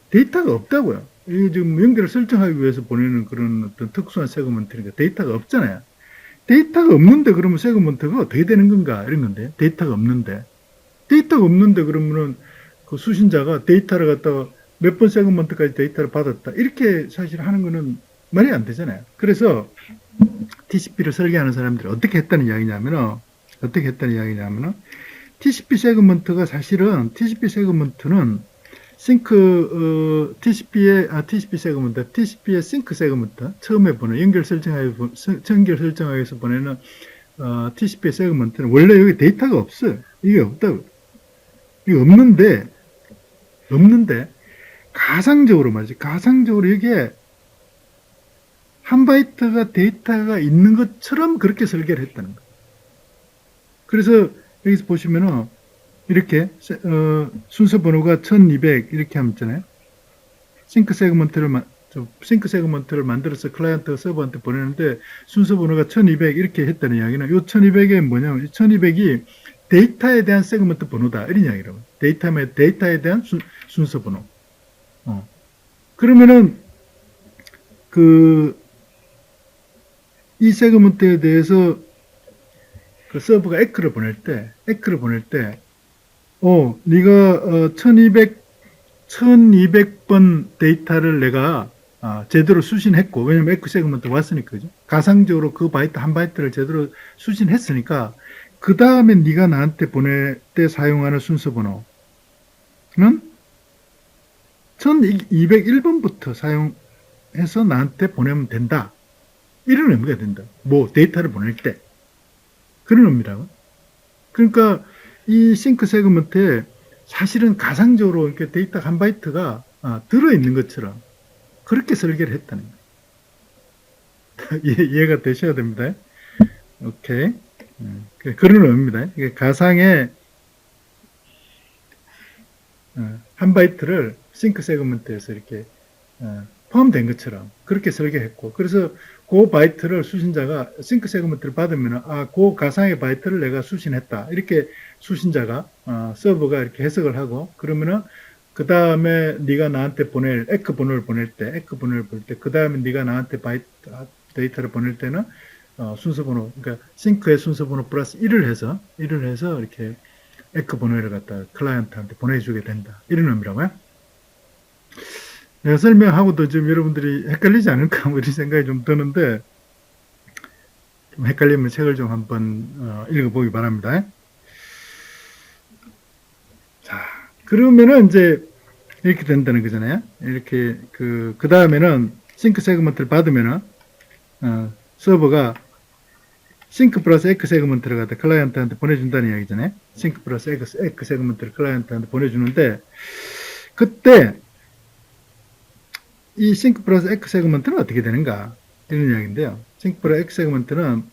데이터가 없다고요. 이 지금 연결을 설정하기 위해서 보내는 그런 어떤 특수한 세그먼트니까 데이터가 없잖아요. 데이터가 없는데 그러면 세그먼트가 어떻게 되는 건가 이런 건데 데이터가 없는데 그러면은 그 수신자가 데이터를 갖다가 몇 번 세그먼트까지 데이터를 받았다 이렇게 사실 하는 거는 말이 안 되잖아요. 그래서 TCP를 설계하는 사람들이 어떻게 했다는 이야기냐면은 TCP 세그먼트는 TCP의 싱크 세그먼트 처음에 보는 연결 설정하기 위해서 보내는 TCP 세그먼트는 원래 여기 데이터가 없어요. 이게 없다고. 이게 없는데 가상적으로 이게 한 바이트가 데이터가 있는 것처럼 그렇게 설계를 했다는 거예요. 그래서 여기서 보시면은 이렇게 순서 번호가 1200 이렇게 하면 있잖아요. 싱크 세그먼트를 만들어서 클라이언트가 서버한테 보내는데 순서 번호가 1200 이렇게 했다는 이야기는 이 1200이 뭐냐면 1200이 데이터에 대한 세그먼트 번호다 이런 이야기라고. 데이터에 대한 순서 번호. 그러면은 이 세그먼트에 대해서 그 서버가 에크를 보낼 때, 네가 1200번 데이터를 내가 제대로 수신했고, 왜냐면 에크 세그먼트 왔으니까, 그죠? 가상적으로 그 바이트 한 바이트를 제대로 수신했으니까, 그 다음에 네가 나한테 보낼 때 사용하는 순서 번호는 1201번부터 사용해서 나한테 보내면 된다. 이런 의미가 된다. 뭐 데이터를 보낼 때. 그런 의미라고. 그러니까 이 싱크 세그먼트에 사실은 가상적으로 이렇게 데이터 한 바이트가 들어있는 것처럼 그렇게 설계를 했다는 거예요. 이해가 되셔야 됩니다. 오케이. 그런 의미입니다. 이게 가상의 한 바이트를 싱크 세그먼트에서 이렇게 포함된 것처럼 그렇게 설계했고, 그래서 그 바이트를 수신자가 싱크 세그먼트를 받으면 그 가상의 바이트를 내가 수신했다 이렇게 수신자가 서버가 이렇게 해석을 하고, 그러면은 그 다음에 네가 나한테 보낼 에크 번호를 보낼 때 그 다음에 네가 나한테 데이터를 보낼 때는 순서 번호, 그러니까 싱크의 순서 번호 플러스 1을 해서 이렇게 에크 번호를 갖다 클라이언트한테 보내주게 된다 이런 의미라고요. 내가 설명하고도 지금 여러분들이 헷갈리지 않을까 뭐 이런 생각이 좀 드는데, 좀 헷갈리면 책을 좀 한번 읽어보기 바랍니다. 자, 그러면은 이제 이렇게 된다는 거잖아요. 이렇게 그 다음에는 싱크 세그먼트를 받으면은 서버가 싱크 플러스 에크 세그먼트를 갖다 클라이언트한테 보내준다는 이야기잖아요. 싱크 플러스 에크 세그먼트를 클라이언트한테 보내주는데, 그때 이 싱크 플러스 에크 세그먼트는 어떻게 되는가 이런 이야기인데요. 싱크 플러스 에크 세그먼트는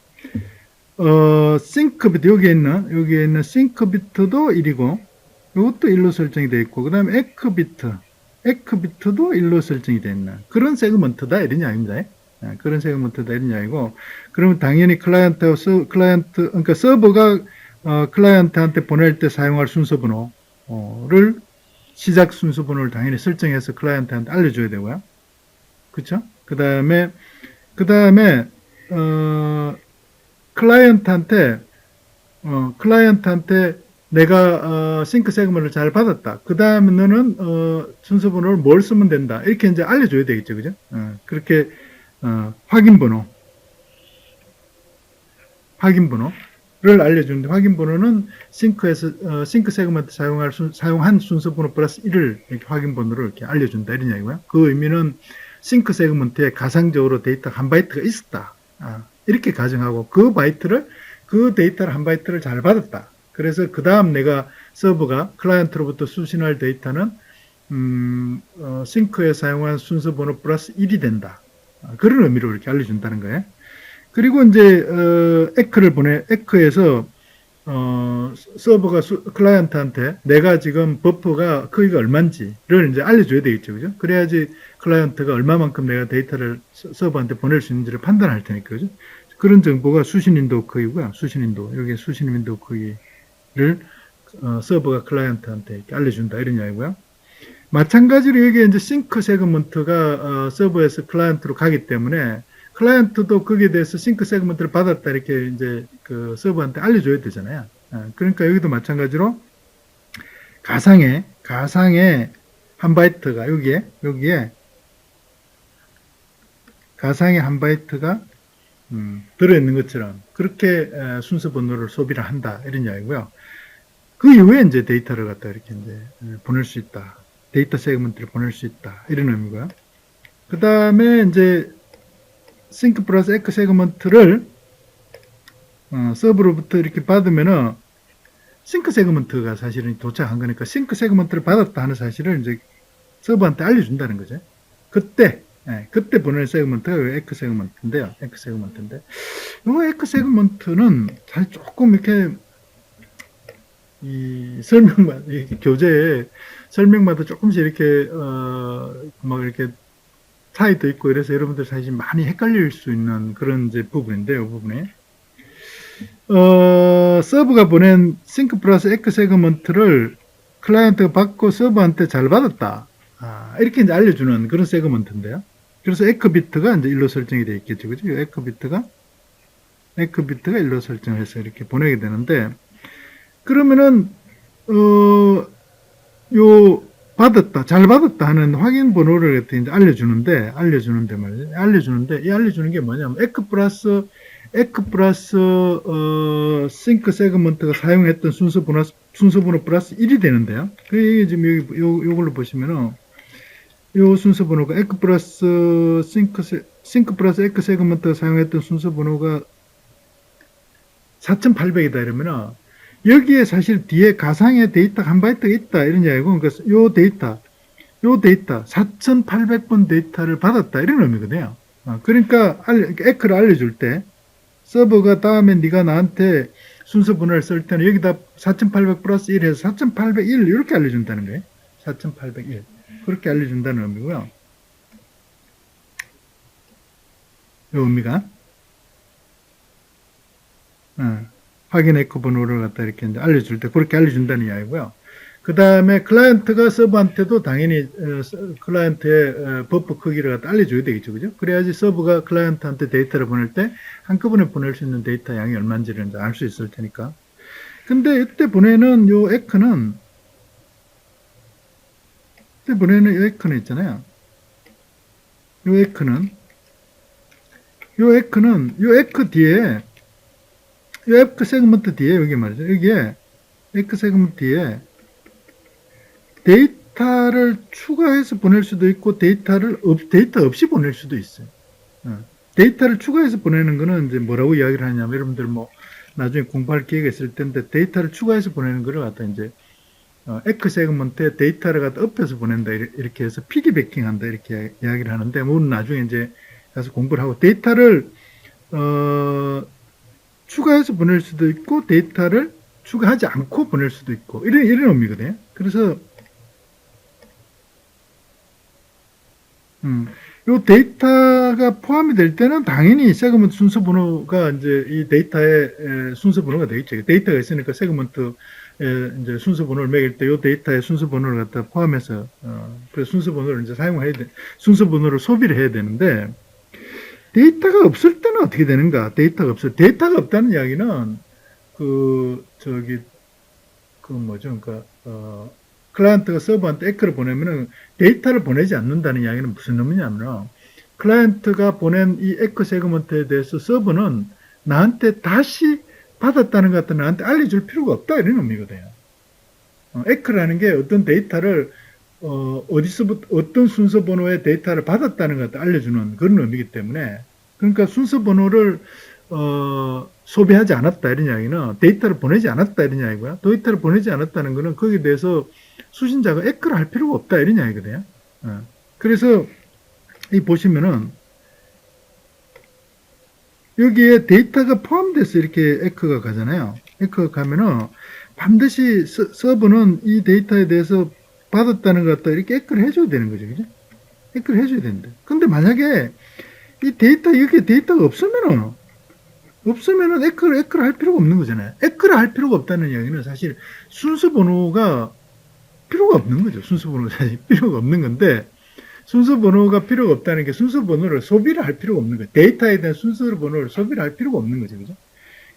싱크 비트 여기에 있는 싱크 비트도 1이고 이것도 1로 설정이 되어 있고, 그 다음에 에크 비트도 1로 설정이 되어 있는 그런 세그먼트다 이런 이야기입니다. 그런 세그먼트다 이런 이야기고, 그러면 당연히 그러니까 서버가 클라이언트한테 보낼 때 사용할 순서 번호를 시작 순서 번호를 당연히 설정해서 클라이언트한테 알려줘야 되고요. 그쵸? 그 다음에 클라이언트한테 내가 싱크 세그먼트를 잘 받았다. 그 다음에 너는 순서 번호를 뭘 쓰면 된다. 이렇게 이제 알려줘야 되겠죠, 그죠? 그렇게 확인 번호를 알려주는데, 확인 번호는 싱크 세그먼트 사용한 순서 번호 플러스 1을 이렇게 확인 번호를 이렇게 알려준다 이런 이야기고요. 그 의미는 싱크 세그먼트에 가상적으로 데이터 한 바이트가 있었다. 이렇게 가정하고 그 데이터를 한 바이트를 잘 받았다. 그래서 그 다음 내가 서버가 클라이언트로부터 수신할 데이터는 싱크에 사용한 순서 번호 플러스 1이 된다. 그런 의미로 이렇게 알려준다는 거예요. 그리고 이제 에크에서 서버가 클라이언트한테 내가 지금 버퍼가 크기가 얼마인지를 이제 알려줘야 되겠죠, 그죠? 그래야지 클라이언트가 얼마만큼 내가 데이터를 서버한테 보낼 수 있는지를 판단할 테니까, 그죠? 그런 정보가 수신 윈도우 크기고요. 여기 수신 윈도우 크기를 서버가 클라이언트한테 이렇게 알려준다 이런 이야기고요. 마찬가지로 여기에 이제 싱크 세그먼트가 서버에서 클라이언트로 가기 때문에 클라이언트도 거기에 대해서 싱크 세그먼트를 받았다 이렇게 이제 그 서버한테 알려줘야 되잖아요. 그러니까 여기도 마찬가지로 가상의 한 바이트가 여기에 가상의 한 바이트가 들어있는 것처럼 그렇게 순서 번호를 소비를 한다 이런 이야기고요. 그 이후에 이제 데이터를 갖다 이렇게 이제 보낼 수 있다. 데이터 세그먼트를 보낼 수 있다 이런 의미고요. 그 다음에 이제 싱크 플러스 에크 세그먼트를 서버로부터 이렇게 받으면은 싱크 세그먼트가 사실은 도착한 거니까 싱크 세그먼트를 받았다 하는 사실을 이제 서버한테 알려준다는 거죠. 그때 보낼 세그먼트가 에크 세그먼트인데요. 이 에크 세그먼트는 사실 조금 이렇게 이 교재에 설명마다 조금씩 이렇게, 막 이렇게 차이도 있고 이래서 여러분들 사실 많이 헷갈릴 수 있는 그런 이제 부분인데요, 부분에. 서버가 보낸 싱크 플러스 에크 세그먼트를 클라이언트가 받고 서버한테 잘 받았다. 이렇게 이제 알려주는 그런 세그먼트인데요. 그래서 에크 비트가 이제 1로 설정이 되어 있겠죠. 그죠? 에크 비트가 1로 설정해서 이렇게 보내게 되는데, 그러면은, 요, 받았다, 잘 받았다 하는 확인 번호를 이제 알려주는데 말이죠. 이 알려주는 게 뭐냐면, 에크 플러스, 싱크 세그먼트가 사용했던 순서 번호 플러스 1이 되는데요. 그, 지금 여기, 요걸로 보시면은, 요 순서 번호가 싱크 플러스 에크 세그먼트가 사용했던 순서 번호가 4800이다 이러면은, 여기에 사실 뒤에 가상의 데이터가 한 바이트가 있다 이런 이야기고, 그러니까 요 데이터 4800번 데이터를 받았다 이런 의미거든요. 그러니까 에크를 알려줄 때 서버가 다음에 네가 나한테 순서 번호를 쓸 때는 여기다 4800 플러스 1 해서 4801 이렇게 알려준다는 거예요. 4801 그렇게 알려준다는 의미고요. 요 의미가 확인 에코 번호를 갖다 이렇게 이제 알려줄 때 그렇게 알려준다는 이야기고요. 그 다음에 클라이언트가 서버한테도 당연히 클라이언트의 버퍼 크기를 갖다 알려줘야 되겠죠, 그죠? 그래야지 서버가 클라이언트한테 데이터를 보낼 때 한꺼번에 보낼 수 있는 데이터 양이 얼마인지를 이제 알 수 있을 테니까. 근데 이때 보내는 요 에크는 있잖아요. 요 에크 뒤에 이 에크 세그먼트 뒤에 여기 말이죠. 여기에 에크 세그먼트 뒤에 데이터를 추가해서 보낼 수도 있고 데이터 없이 보낼 수도 있어요. 데이터를 추가해서 보내는 거는 이제 뭐라고 이야기를 하냐면 여러분들 뭐 나중에 공부할 기회가 있을 텐데 데이터를 추가해서 보내는 거를 갖다 이제 에크 세그먼트에 데이터를 갖다 엎혀서 보낸다 이렇게 해서 피기베킹 한다 이렇게 이야기를 하는데 물론 나중에 이제 가서 공부를 하고 데이터를 추가해서 보낼 수도 있고 데이터를 추가하지 않고 보낼 수도 있고 이런 의미거든요. 그래서 요 데이터가 포함이 될 때는 당연히 세그먼트 순서 번호가 이제 이 데이터의 순서 번호가 되겠죠. 데이터가 있으니까 세그먼트 이제 순서 번호를 매길 때 요 데이터의 순서 번호를 갖다 포함해서 그 순서 번호를 이제 순서 번호를 소비를 해야 되는데 데이터가 없을 때는 어떻게 되는가? 데이터가 없다는 이야기는 그러니까 클라이언트가 서버한테 에크를 보내면은 데이터를 보내지 않는다는 이야기는 무슨 의미냐면 클라이언트가 보낸 이 에크 세그먼트에 대해서 서버는 나한테 다시 받았다는 것 같다 나한테 알려줄 필요가 없다 이런 의미거든요. 에크라는 게 어떤 데이터를 어디서부터 어떤 순서 번호의 데이터를 받았다는 것 같다 알려주는 그런 의미이기 때문에 그러니까 순서 번호를 소비하지 않았다 이런 이야기는 데이터를 보내지 않았다 이런 이야기고요. 데이터를 보내지 않았다는 것은 거기에 대해서 수신자가 에크를 할 필요가 없다 이런 이야기거든요. 그래서 이 보시면은 여기에 데이터가 포함돼서 이렇게 에크가 가잖아요. 에크가 가면은 반드시 서버는 이 데이터에 대해서 받았다는 것 같다 이렇게 에크를 해줘야 되는 거죠. 그죠? 에크를 해줘야 되는데. 근데 만약에 여기에 데이터가 없으면은 에크를 할 필요가 없는 거잖아요. 에크를 할 필요가 없다는 이야기는 사실 순서 번호가 필요가 없는 거죠. 순서 번호가 사실 필요가 없는 건데, 순서 번호가 필요가 없다는 게 순서 번호를 소비를 할 필요가 없는 거예요. 데이터에 대한 순서 번호를 소비를 할 필요가 없는 거죠. 그죠?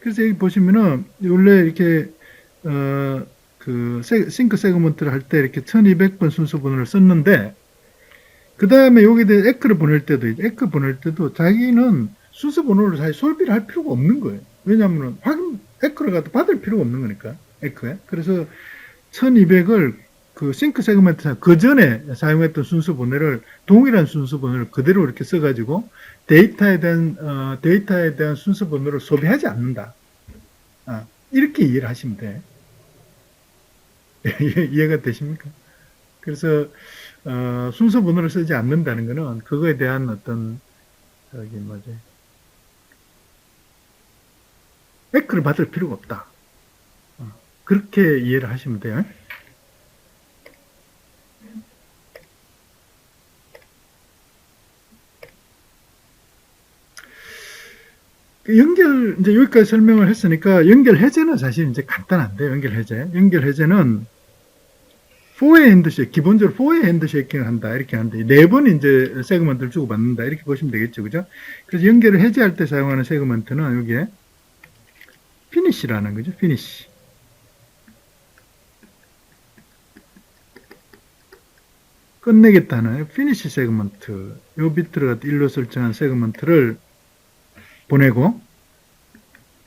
그래서 여기 보시면은, 원래 이렇게, 싱크 세그먼트를 할 때 이렇게 1200번 순서 번호를 썼는데, 그 다음에 여기에 에크를 보낼 때도 자기는 순서 번호를 사실 소비를 할 필요가 없는 거예요. 왜냐하면 에크를 갖다 받을 필요가 없는 거니까, 에크에. 그래서 1200을 그 싱크 세그먼트 그 전에 사용했던 순서 번호를 동일한 순서 번호를 그대로 이렇게 써가지고 데이터에 대한 순서 번호를 소비하지 않는다. 이렇게 이해를 하시면 돼. 이해가 되십니까? 그래서 순서 번호를 쓰지 않는다는 것은 그거에 대한 어떤 에크를 받을 필요가 없다. 그렇게 이해를 하시면 돼요. 이제 여기까지 설명을 했으니까 연결 해제는 사실 이제 간단한데, 연결 해제. 연결 해제는 4웨이 핸드쉐이킹, 기본적으로 4웨이 핸드쉐이킹을 한다. 이렇게 하는데, 4번 이제 세그먼트를 주고받는다. 이렇게 보시면 되겠죠. 그죠? 그래서 연결을 해제할 때 사용하는 세그먼트는 여기에 피니시라는 거죠. 피니시. 끝내겠다는 피니시 세그먼트. 요 비트를 1로 설정한 세그먼트를 보내고,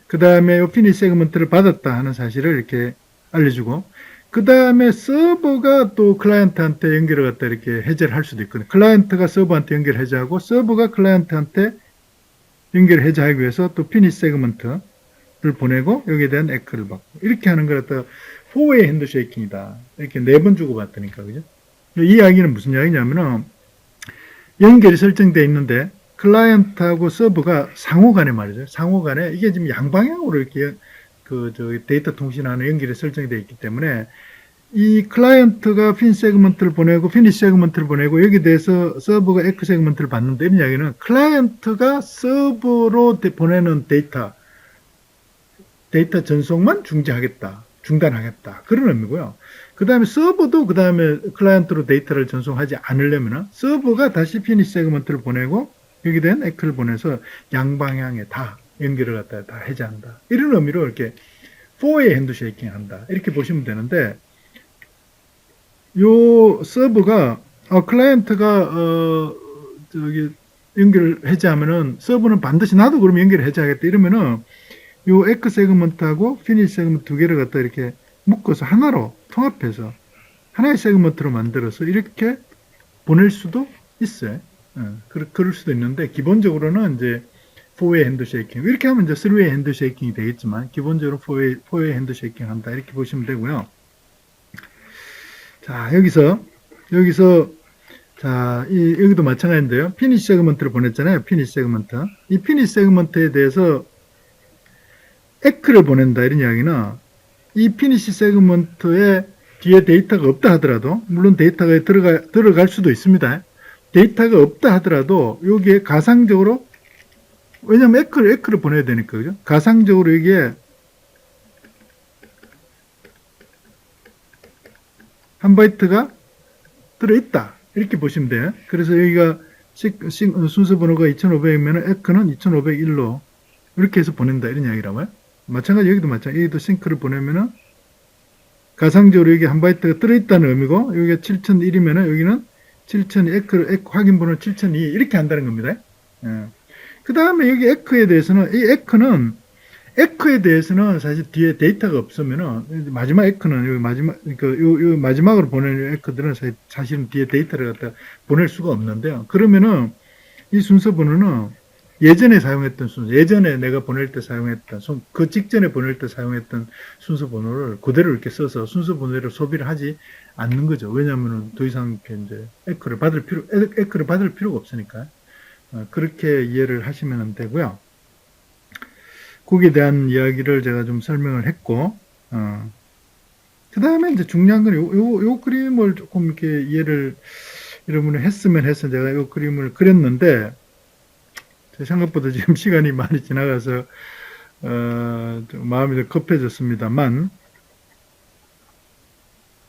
그 다음에 요 피니시 세그먼트를 받았다 하는 사실을 이렇게 알려주고, 그 다음에 서버가 또 클라이언트한테 연결을 갖다 이렇게 해제를 할 수도 있거든요. 클라이언트가 서버한테 연결 해제하고, 서버가 클라이언트한테 연결 해제하기 위해서 또 피니시 세그먼트를 보내고, 여기에 대한 에크를 받고, 이렇게 하는 걸 갖다 4웨이 핸드쉐이킹이다. 이렇게 4번 주고받으니까, 그죠? 이 이야기는 무슨 이야기냐면은, 연결이 설정되어 있는데, 클라이언트하고 서버가 상호간에 말이죠. 상호간에, 이게 지금 양방향으로 이렇게 데이터 통신하는 연결이 설정이 되어 있기 때문에, 이 클라이언트가 핀 세그먼트를 보내고, 피니시 세그먼트를 보내고, 여기에 대해서 서버가 에크 세그먼트를 받는데, 이런 이야기는 클라이언트가 서버로 보내는 데이터 전송만 중단하겠다. 그런 의미고요. 그 다음에 서버도 그 다음에 클라이언트로 데이터를 전송하지 않으려면 서버가 다시 피니시 세그먼트를 보내고 여기에 대한 에크를 보내서 양방향에 다 연결을 갖다 다 해제한다. 이런 의미로 이렇게 4웨이 핸드쉐이킹 한다. 이렇게 보시면 되는데, 요 서버가 클라이언트가 연결을 해제하면은 서버는 반드시 나도 그러면 연결을 해제하겠다 이러면은 요 에크 세그먼트하고 피니시 세그먼트 두 개를 갖다 이렇게 묶어서 하나로 통합해서 하나의 세그먼트로 만들어서 이렇게 보낼 수도 있어요. 그럴 수도 있는데, 기본적으로는 이제 4웨이 핸드쉐이킹. 이렇게 하면 이제 3웨이 핸드쉐이킹이 되겠지만, 기본적으로 4웨이 핸드쉐이킹 한다. 이렇게 보시면 되고요. 자, 여기서, 자, 여기도 마찬가지인데요. 피니시 세그먼트를 보냈잖아요. 피니시 세그먼트. 이 피니시 세그먼트에 대해서 에크를 보낸다. 이런 이야기는 이 피니시 세그먼트에 뒤에 데이터가 없다 하더라도, 물론 데이터가 들어갈 수도 있습니다. 데이터가 없다 하더라도 여기에 가상적으로, 왜냐면 에크를 보내야 되니까, 그죠? 가상적으로 여기에 한 바이트가 들어있다. 이렇게 보시면 돼요. 그래서 여기가 순서 번호가 2500이면 에크는 2501로 이렇게 해서 보낸다. 이런 이야기라고요. 마찬가지 여기도 여기도 싱크를 보내면은 가상적으로 여기 한 바이트가 들어있다는 의미고, 여기가 7001이면은 여기는 7002, 에크 확인 번호 7002 이렇게 한다는 겁니다. 그 다음에 여기 에크에 대해서는, 이 에크에 대해서는 사실 뒤에 데이터가 없으면은, 마지막 에크는, 여기 마지막으로 보내는 에크들은 사실은 뒤에 데이터를 갖다 보낼 수가 없는데요. 그러면은 이 순서 번호는 예전에 사용했던 순서, 예전에 내가 보낼 때 사용했던, 그 직전에 보낼 때 사용했던 순서 번호를 그대로 이렇게 써서 순서 번호를 소비를 하지 않는 거죠. 왜냐하면 더 이상 이제 에크를 받을 필요가 없으니까. 그렇게 이해를 하시면 되고요. 거기에 대한 이야기를 제가 좀 설명을 했고, 그 다음에 이제 중요한 건 요 그림을 조금 이렇게 이해를 여러분이 했으면 해서 제가 요 그림을 그렸는데, 생각보다 지금 시간이 많이 지나가서 좀 마음이 좀 급해졌습니다만,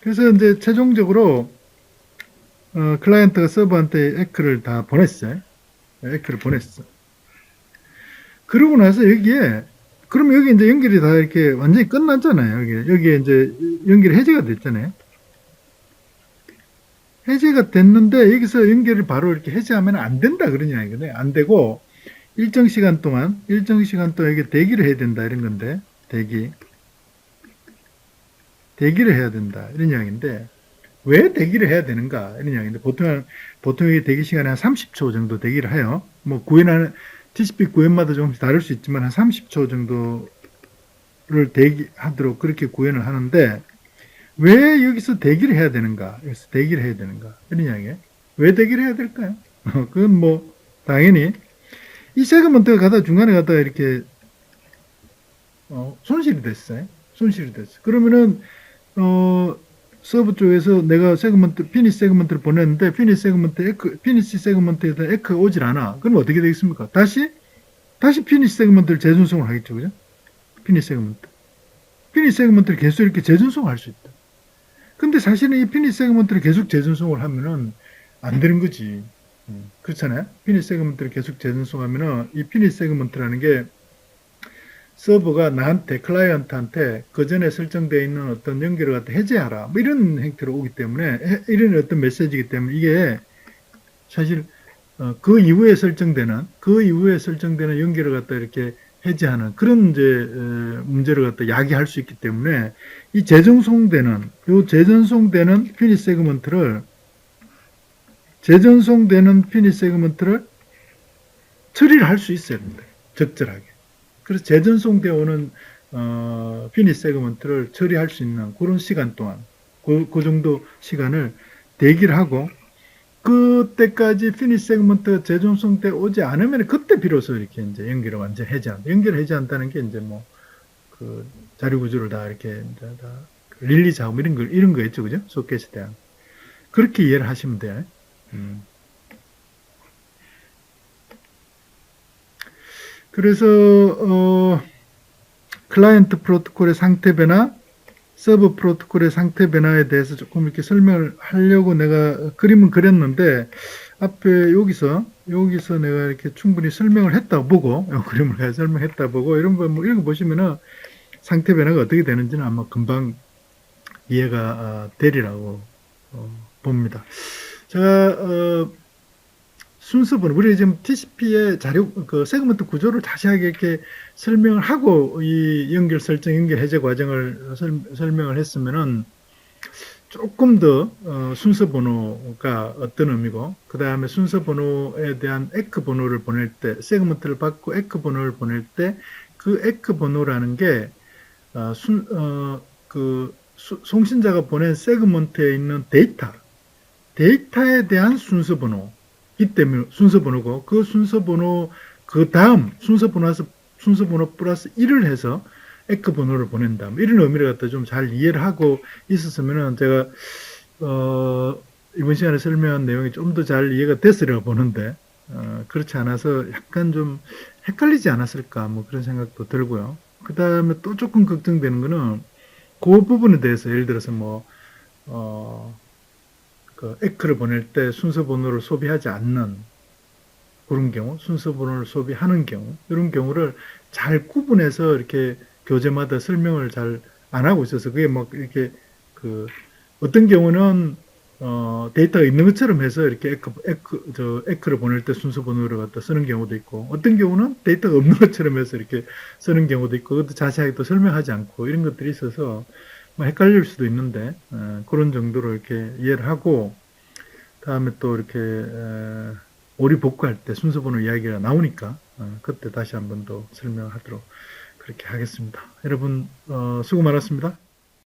그래서 이제 최종적으로 클라이언트가 서버한테 에크를 다 보냈어요. 에크를 보냈어. 그러고 나서 그러면 여기 이제 연결이 다 이렇게 완전히 끝났잖아요. 여기에 이제 연결이 해제가 됐잖아요. 해제가 됐는데 여기서 연결을 바로 이렇게 해제하면 안 된다 그런 이야기거든요. 안 되고 일정 시간 동안 이게 대기를 해야 된다 이런 건데, 대기를 해야 된다 이런 이야기인데, 왜 대기를 해야 되는가 이런 이야기인데, 보통 이게 대기 시간이 한 30초 정도 대기를 해요. 뭐 TCP 구현마다 조금씩 다를 수 있지만 한 30초 정도를 대기하도록 그렇게 구현을 하는데, 왜 여기서 대기를 해야 되는가? 이런 이야기예요. 왜 대기를 해야 될까요? 그건 뭐 당연히 이 세그먼트가 중간에 가다가 이렇게 손실이 됐어요. 그러면은 서버 쪽에서 내가 피니시 세그먼트를 보냈는데 피니시 세그먼트에 대한 에크가 오질 않아. 그럼 어떻게 되겠습니까? 다시 다시 피니시 세그먼트를 재전송을 하겠죠. 그죠? 피니시 세그먼트. 피니시 세그먼트를 계속 이렇게 재전송을 할 수 있다. 근데 사실은 이 피니시 세그먼트를 계속 재전송을 하면은 안 되는 거지. 그렇잖아요. 피니시 세그먼트를 계속 재전송하면은 이 피니시 세그먼트라는 게 서버가 나한테, 클라이언트한테 그 전에 설정되어 있는 어떤 연결을 갖다 해제하라. 뭐 이런 형태로 오기 때문에, 이런 어떤 메시지이기 때문에 이게 사실 그 이후에 설정되는 연결을 갖다 이렇게 해제하는 그런 이제 문제를 갖다 야기할 수 있기 때문에 이 재전송되는 피니시 세그먼트를 처리를 할 수 있어야 된다. 적절하게. 그래서 재전송되어 오는 피니시 세그먼트를 처리할 수 있는 그런 시간 동안 그 정도 시간을 대기를 하고 그때까지 피니시 세그먼트 재전송 때 오지 않으면 그때 비로소 이렇게 이제 연결을 완전 해제한다. 연결을 해제한다는 게 이제 뭐 그 자료 구조를 다 이렇게 이제 다 릴리즈하고 이런 거겠죠, 그죠? 소켓에 대한 그렇게 이해를 하시면 돼요. 그래서 클라이언트 프로토콜의 상태 변화, 서브 프로토콜의 상태 변화에 대해서 조금 이렇게 설명을 하려고 내가 그림은 그렸는데 앞에 여기서 내가 이렇게 충분히 설명을 했다 보고 그림을 설명했다 보고 이런 거 뭐 이런 거 보시면은 상태 변화가 어떻게 되는지는 아마 금방 이해가 되리라고 봅니다. 제가 순서번호, 우리 지금 TCP의 자료, 그 세그먼트 구조를 자세하게 이렇게 설명을 하고 이 연결 설정, 연결 해제 과정을 설명을 했으면은 조금 더 순서번호가 어떤 의미고, 그 다음에 순서번호에 대한 에크 번호를 보낼 때, 세그먼트를 받고 에크 번호를 보낼 때, 그 에크 번호라는 게 송신자가 보낸 세그먼트에 있는 데이터에 대한 순서번호이기 때문에 순서번호고 그 순서번호 그 다음 순서번호 플러스 1을 해서 에크 번호를 보낸다. 뭐 이런 의미를 갖다 좀 잘 이해를 하고 있었으면은 제가 이번 시간에 설명한 내용이 좀 더 잘 이해가 됐으리라 보는데 그렇지 않아서 약간 좀 헷갈리지 않았을까 뭐 그런 생각도 들고요. 그 다음에 또 조금 걱정되는 거는 그 부분에 대해서 예를 들어서 뭐 그 에크를 보낼 때 순서 번호를 소비하지 않는 그런 경우, 순서 번호를 소비하는 경우, 이런 경우를 잘 구분해서 이렇게 교재마다 설명을 잘 안 하고 있어서 그게 막 이렇게 그 어떤 경우는 데이터가 있는 것처럼 해서 이렇게 에크를 보낼 때 순서 번호를 갖다 쓰는 경우도 있고, 어떤 경우는 데이터가 없는 것처럼 해서 이렇게 쓰는 경우도 있고, 그것도 자세하게 또 설명하지 않고 이런 것들이 있어서 뭐 헷갈릴 수도 있는데, 그런 정도로 이렇게 이해를 하고, 다음에 또 이렇게, 오리 복구할 때 순서 번호 이야기가 나오니까, 그때 다시 한번 더 설명하도록 그렇게 하겠습니다. 여러분, 수고 많았습니다.